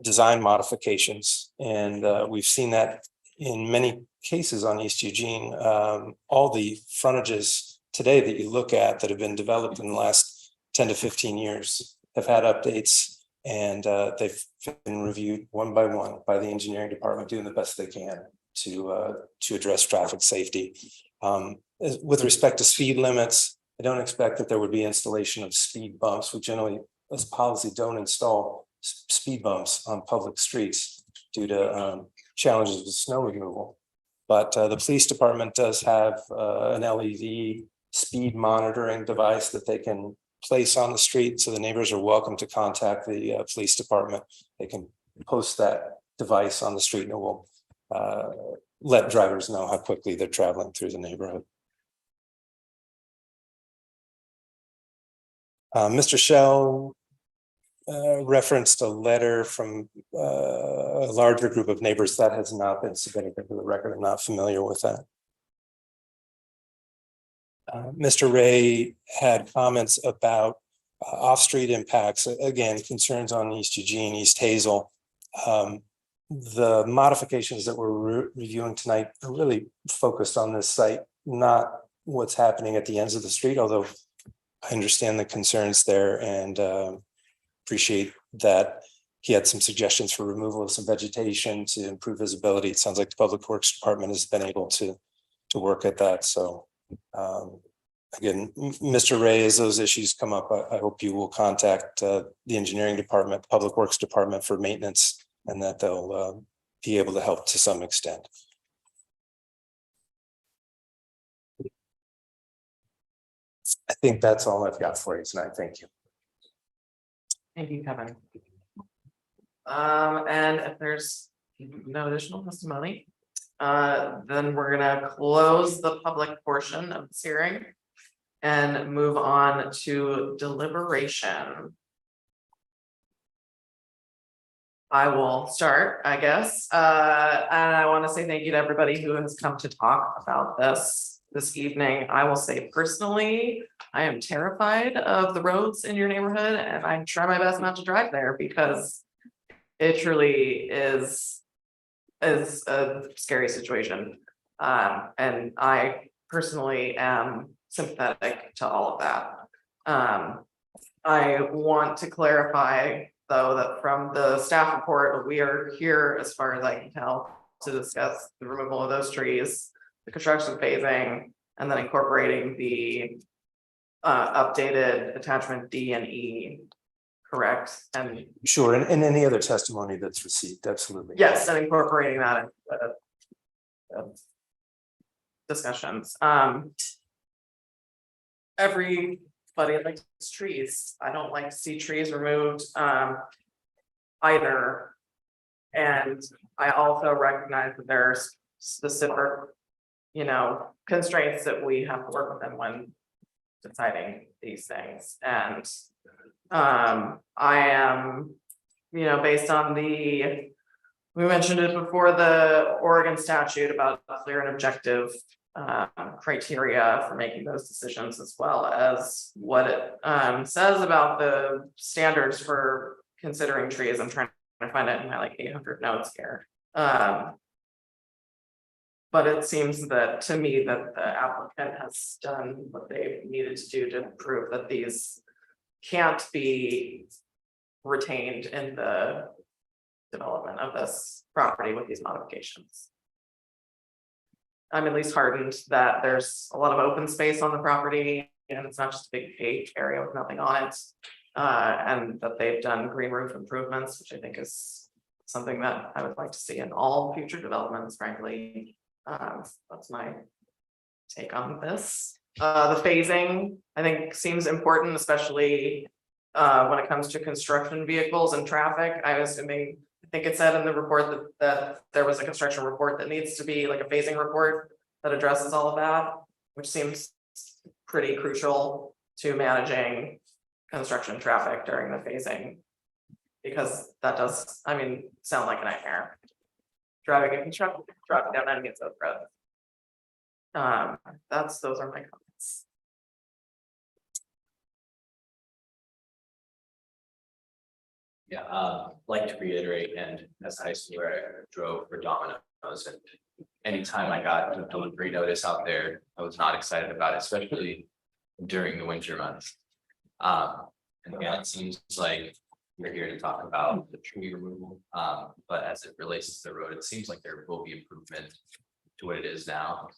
design modifications. And we've seen that in many cases on East Eugene. All the frontages today that you look at that have been developed in the last 10 to 15 years have had updates, and they've been reviewed one by one by the engineering department, doing the best they can to address traffic safety. With respect to speed limits, I don't expect that there would be installation of speed bumps. We generally, as policy, don't install speed bumps on public streets due to challenges with snow removal. But the police department does have an LED speed monitoring device that they can place on the street. So the neighbors are welcome to contact the police department. They can post that device on the street and it will let drivers know how quickly they're traveling through the neighborhood. Mr. Shell referenced a letter from a larger group of neighbors that has not been submitted into the record. I'm not familiar with that. Mr. Ray had comments about off-street impacts, again, concerns on East Eugene, East Hazel. The modifications that we're reviewing tonight are really focused on this site, not what's happening at the ends of the street, although I understand the concerns there and appreciate that he had some suggestions for removal of some vegetation to improve visibility. It sounds like the Public Works Department has been able to work at that. So again, Mr. Ray, as those issues come up, I hope you will contact the engineering department, Public Works Department for maintenance, and that they'll be able to help to some extent. I think that's all I've got for you tonight. Thank you. Thank you, Kevin. And if there's no additional testimony, then we're gonna close the public portion of this hearing and move on to deliberation. I will start, I guess, and I want to say thank you to everybody who has come to talk about this evening. I will say personally, I am terrified of the roads in your neighborhood, and I try my best not to drive there because it truly is a scary situation. And I personally am sympathetic to all of that. I want to clarify, though, that from the staff report, we are here, as far as I can tell, to discuss the removal of those trees, the construction phasing, and then incorporating the updated attachment D and E, correct? And Sure, and any other testimony that's received, absolutely. yes, and incorporating that in discussions. Everybody likes trees. I don't like to see trees removed either. And I also recognize that there's specific, constraints that we have to work with them when deciding these things. And I am, based on we mentioned it before, the Oregon statute about clear and objective criteria for making those decisions, as well as what it says about the standards for considering trees. I'm trying to find it in my 800 notes here. But it seems that to me that the applicant has done what they needed to do to prove that these can't be retained in the development of this property with these modifications. I'm at least heartened that there's a lot of open space on the property and it's not just a big paved area with nothing on it. And that they've done green roof improvements, which I think is something that I would like to see in all future developments, frankly. That's my take on this. The phasing, I think, seems important, especially when it comes to construction vehicles and traffic. I think it said in the report that there was a construction report that needs to be like a phasing report that addresses all of that, which seems pretty crucial to managing construction traffic during the phasing. Because that does, sound like a nightmare. Driving and truck down and gets over road. Those are my comments. Yeah, like to reiterate, and as a high schooler, I drove for Domino's, and anytime I got a delivery notice out there, I was not excited about it, especially during the winter months. And again, it seems like we're here to talk about the tree removal, but as it relates to the road, it seems like there will be improvement to what it is now.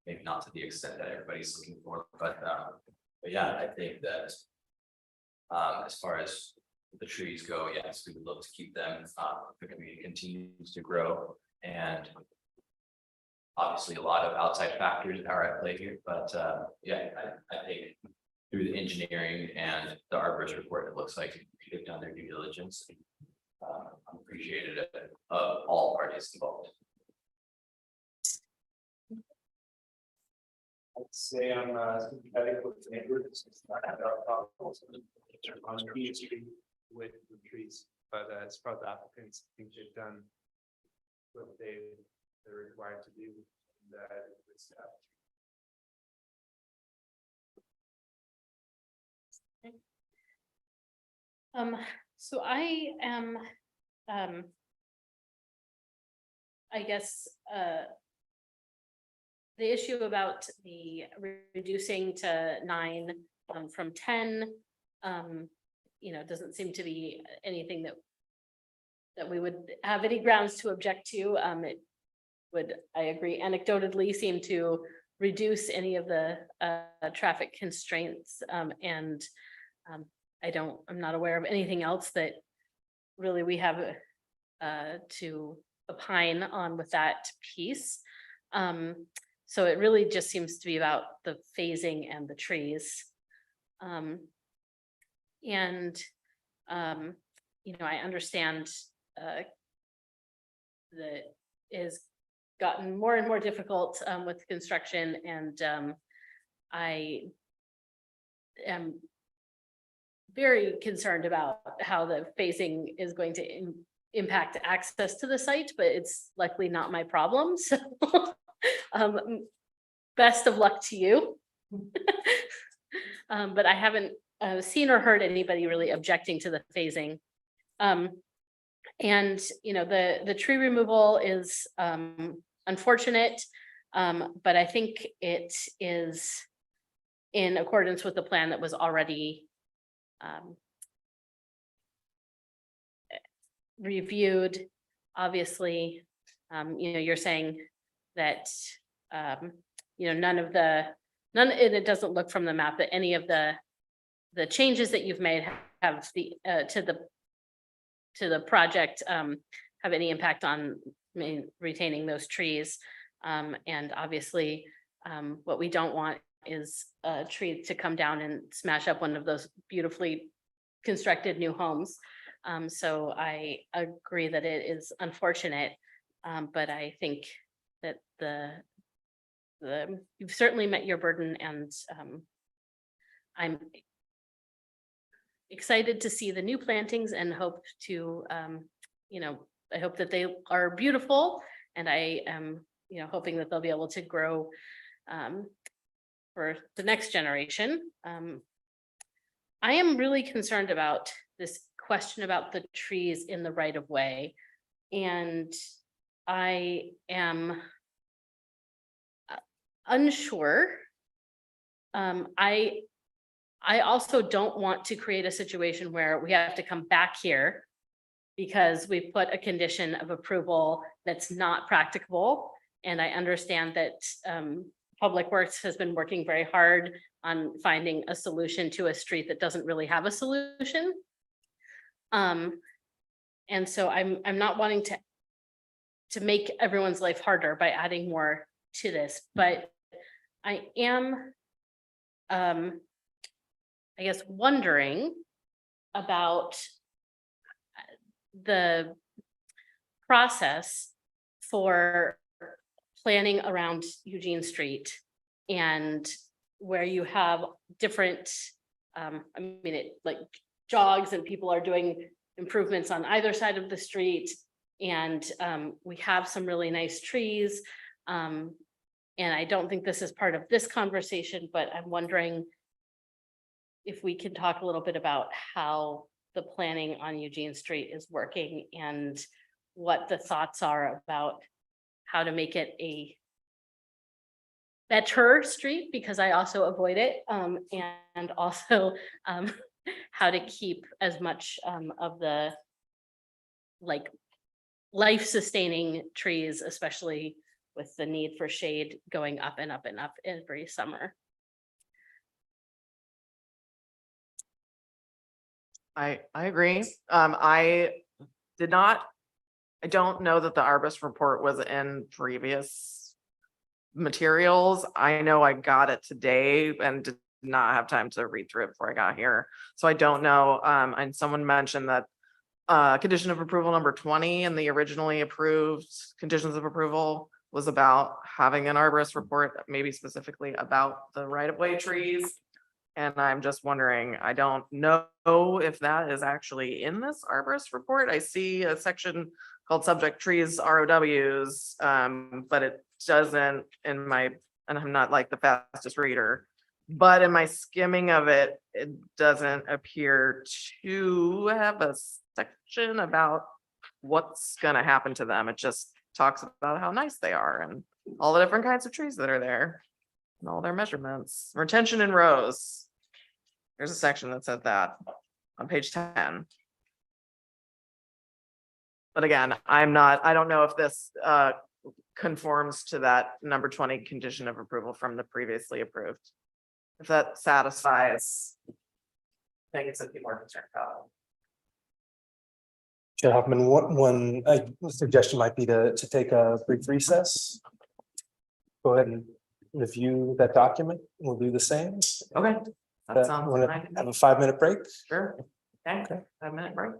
Maybe not to the extent that everybody's looking for, but yeah, I think that as far as the trees go, yes, we would love to keep them. The community continues to grow, and obviously a lot of outside factors are at play here, but yeah, I think through the engineering and the arborist report, it looks like they've done their due diligence. I'm appreciative of all parties involved. I'd say I'm sympathetic with the neighbors. It's not our problem. On PhD with the trees, but as far as the applicants, I think they've done what they're required to do. So I am, I guess, the issue about the reducing to 9 from 10, it doesn't seem to be anything that we would have any grounds to object to. It would, I agree, anecdotally seem to reduce any of the traffic constraints. And I'm not aware of anything else that really we have to opine on with that piece. So it really just seems to be about the phasing and the trees. I understand that it has gotten more and more difficult with construction, and I am very concerned about how the phasing is going to impact access to the site, but it's likely not my problem. So best of luck to you. But I haven't seen or heard anybody really objecting to the phasing. The tree removal is unfortunate, but I think it is in accordance with the plan that was already reviewed. Obviously, you're saying that and it doesn't look from the map that any of the changes that you've made have to the project have any impact on retaining those trees. And obviously, what we don't want is a tree to come down and smash up one of those beautifully constructed new homes. So I agree that it is unfortunate, but I think that you've certainly met your burden, and I'm excited to see the new plantings and hope to, I hope that they are beautiful, and I am, hoping that they'll be able to grow for the next generation. I am really concerned about this question about the trees in the right of way, and I am unsure. I also don't want to create a situation where we have to come back here because we put a condition of approval that's not practicable. And I understand that Public Works has been working very hard on finding a solution to a street that doesn't really have a solution. And so I'm not wanting to make everyone's life harder by adding more to this, but I am I guess wondering about the process for planning around Eugene Street, and where you have different, like jogs, and people are doing improvements on either side of the street, and we have some really nice trees. And I don't think this is part of this conversation, but I'm wondering if we can talk a little bit about how the planning on Eugene Street is working, and what the thoughts are about how to make it a better street, because I also avoid it, and also how to keep as much of the life-sustaining trees, especially with the need for shade going up and up and up every summer. I agree. I don't know that the Arbus report was in previous materials. I know I got it today and did not have time to read through it before I got here. So I don't know. And someone mentioned that condition of approval number 20 and the originally approved conditions of approval was about having an arborist report, maybe specifically about the right-of-way trees. And I'm just wondering, I don't know if that is actually in this arborist report. I see a section called subject trees ROWs, but it doesn't in my, and I'm not like the fastest reader, but in my skimming of it, it doesn't appear to have a section about what's gonna happen to them. It just talks about how nice they are and all the different kinds of trees that are there and all their measurements. Retention in rows. There's a section that said that. on page 10. But again, I don't know if this conforms to that number 20 condition of approval from the previously approved. If that satisfies things that people are concerned about. Chair Hoffman, one suggestion might be to take a brief recess. Go ahead and review that document. We'll do the same. Okay. That sounds Wanna fine. have a 5-minute break? Sure. Okay, 5-minute break.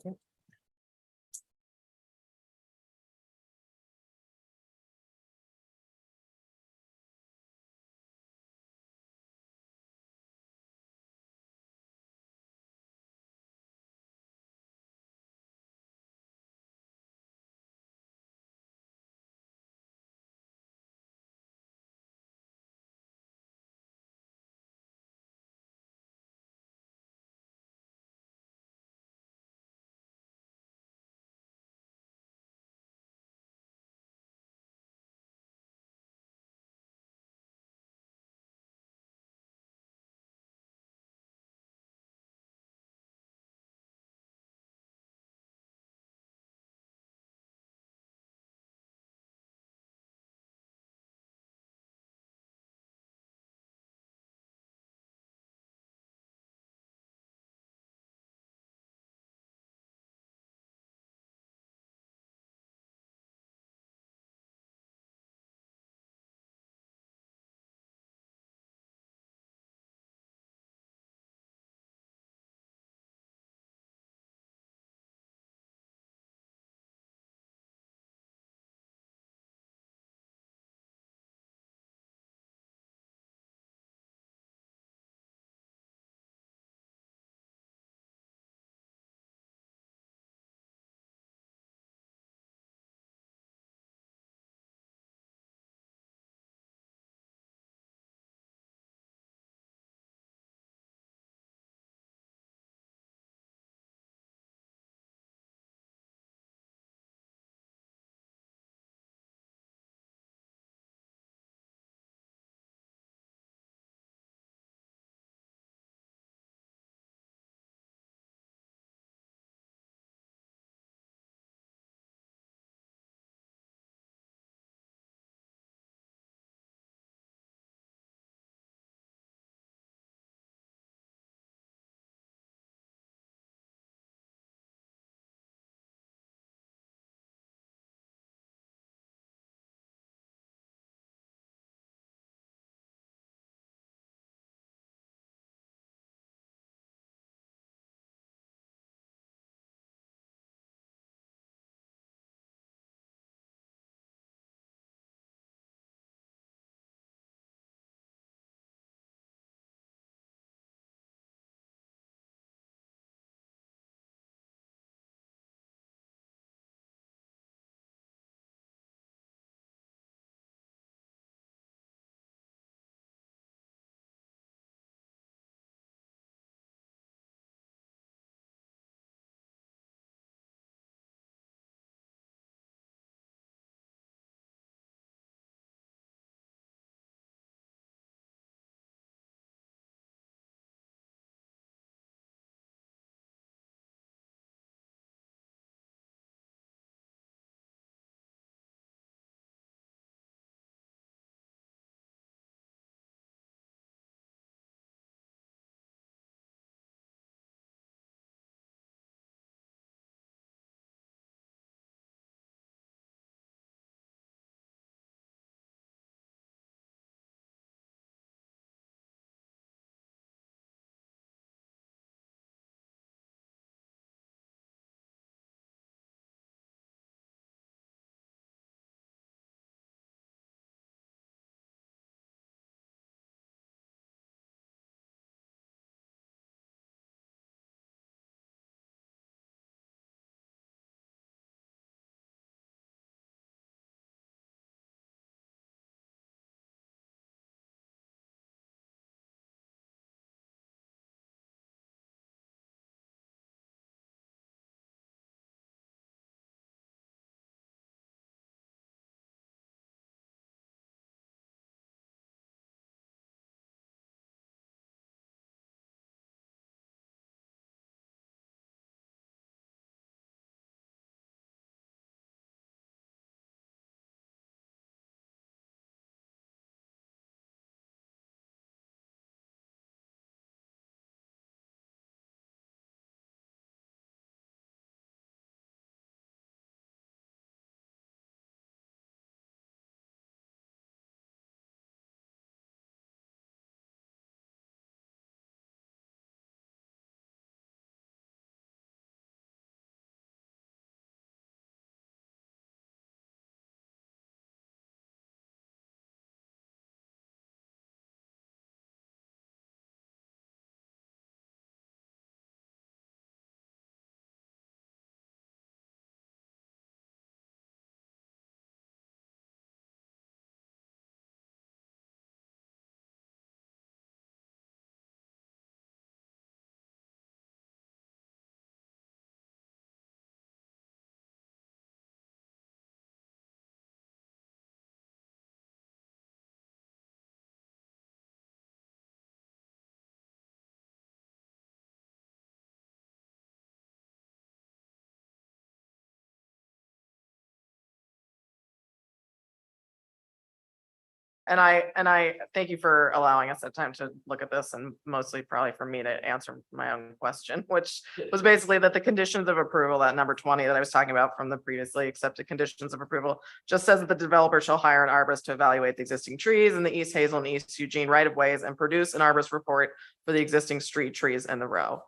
And I thank you for allowing us that time to look at this and mostly probably for me to answer my own question, which was basically that the conditions of approval, that number 20 that I was talking about from the previously accepted conditions of approval, just says that the developer shall hire an arborist to evaluate the existing trees in the East Hazel and East Eugene right of ways and produce an arborist report for the existing street trees in the row.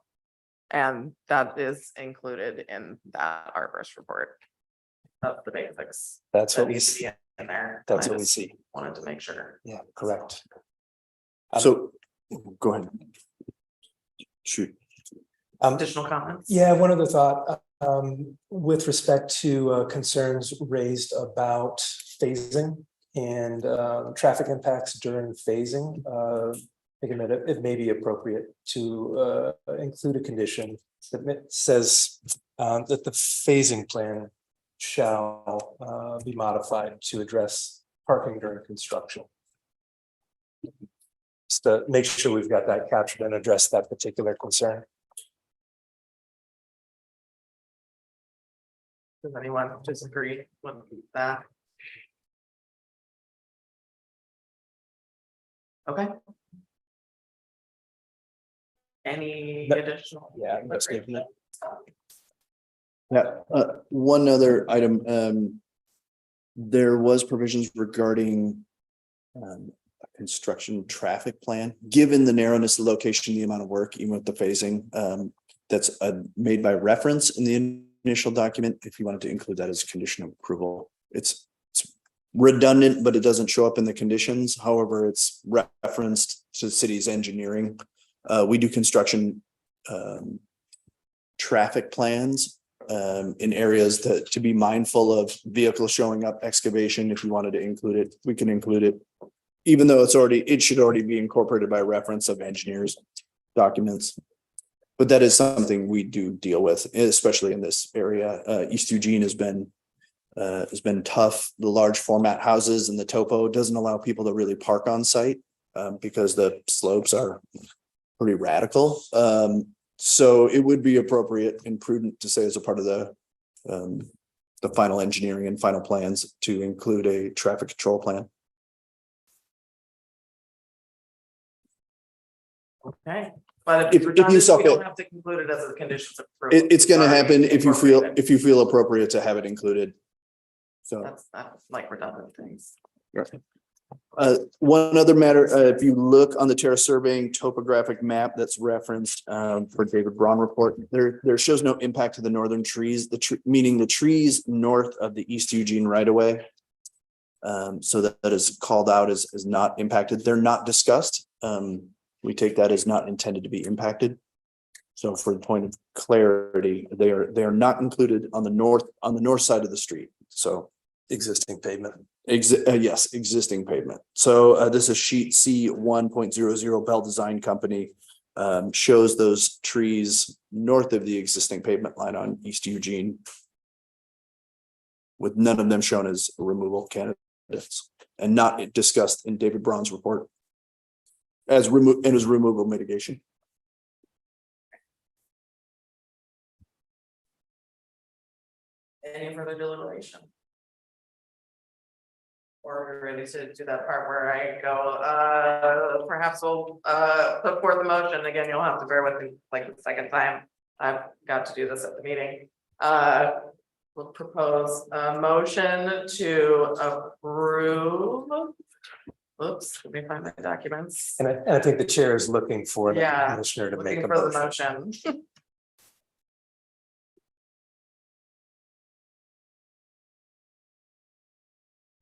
And that is included in that arborist report. That's the basics. That's that what we needs to see. be in there. That's I what we just see. Wanted to make sure. Yeah, correct. So, go ahead. Shoot. Additional comments? Yeah, one other thought, with respect to concerns raised about phasing and traffic impacts during phasing. Thinking that it may be appropriate to include a condition that says that the phasing plan shall be modified to address parking during construction. Just to make sure we've got that captured and address that particular concern. Does anyone disagree with that? Okay. Any No. additional? Yeah, I'm just giving it. Yeah, one other item, there was provisions regarding a construction traffic plan, given the narrowness of the location, the amount of work, even with the phasing, that's made by reference in the initial document. If you wanted to include that as a condition of approval, it's redundant, but it doesn't show up in the conditions. However, it's referenced to the city's engineering. We do construction traffic plans in areas to be mindful of vehicles showing up, excavation. If you wanted to include it, we can include it, even though it should already be incorporated by reference of engineers' documents. But that is something we do deal with, especially in this area. East Eugene has been tough. The large format houses and the topo doesn't allow people to really park on site because the slopes are pretty radical. So it would be appropriate and prudent to say as a part of the final engineering and final plans to include a traffic control plan. Okay, but If if you redundant, we saw don't fit. have to conclude it as a conditions of approval. It's going to Sorry, happen if you incorporated. feel appropriate to have it included. So. That's like redundant things. One other matter, if you look on the Terra surveying topographic map that's referenced for David Braun report, there shows no impact to the northern trees, meaning the trees north of the East Eugene right away. So that is called out as not impacted. They're not discussed. We take that as not intended to be impacted. So for the point of clarity, they are not included on the north side of the street. So Existing pavement. Yes, existing pavement. So this is sheet C 1.00 Bell Design Company. Shows those trees north of the existing pavement line on East Eugene, with none of them shown as removal candidates and not discussed in David Braun's report as removal mitigation. Any further deliberation? Or are we ready to do that part where I go, perhaps we'll put forth a motion. Again, you'll have to bear with me like the second time I've got to do this at the meeting. We'll propose a motion to approve. Oops, let me find my documents. And I think the chair is looking for the Yeah, commissioner to make Looking a for the motion. motion.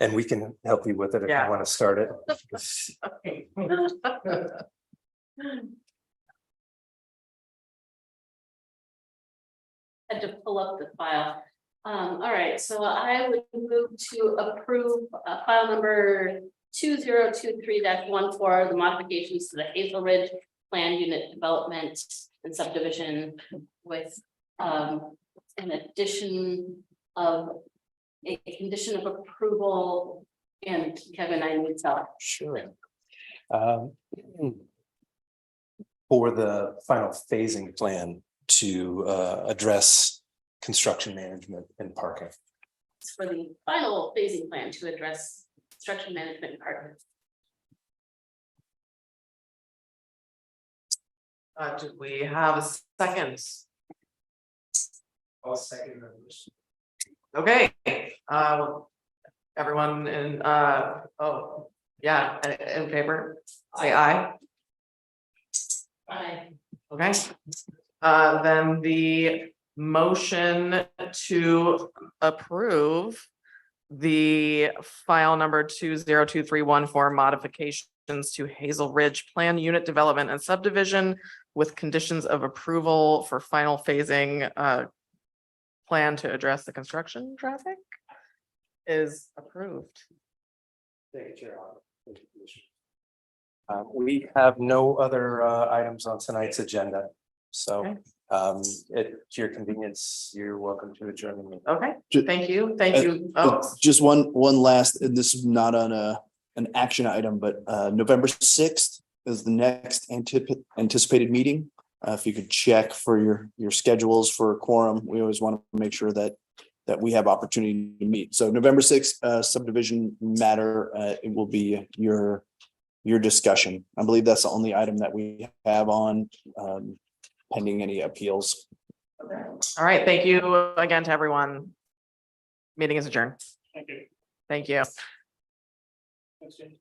And we can help you with it if you Yeah. want to start it. Okay. Had to pull up the file. All right, so I would move to approve file number 2023-14, the modifications to the Hazel Ridge Plan Unit Development and Subdivision with an addition of a condition of approval. And Kevin, I need help. Sure. For the final phasing plan to address construction management and parking. For the final phasing plan to address construction management and parking. Do we have a second? I'll second those. Okay, everyone in, oh, yeah, in favor, say aye. Aye. Okay. Then the motion to approve the file number 202314 modifications to Hazel Ridge Plan Unit Development and Subdivision with conditions of approval for final phasing, plan to address the construction traffic is approved. We have no other items on tonight's agenda. So Okay. at your convenience, you're welcome to adjourn the meeting. Okay, Ju- thank you, thank you. Oh, Just one last, and this is not on an action item, but November 6th is the next anticipated meeting. If you could check for your schedules for a quorum, we always want to make sure that we have opportunity to meet. So November 6th, subdivision matter, it will be your discussion. I believe that's the only item that we have on pending any appeals. all right, thank you again to everyone. Meeting is adjourned. Thank you. Thank you. Thanks, James.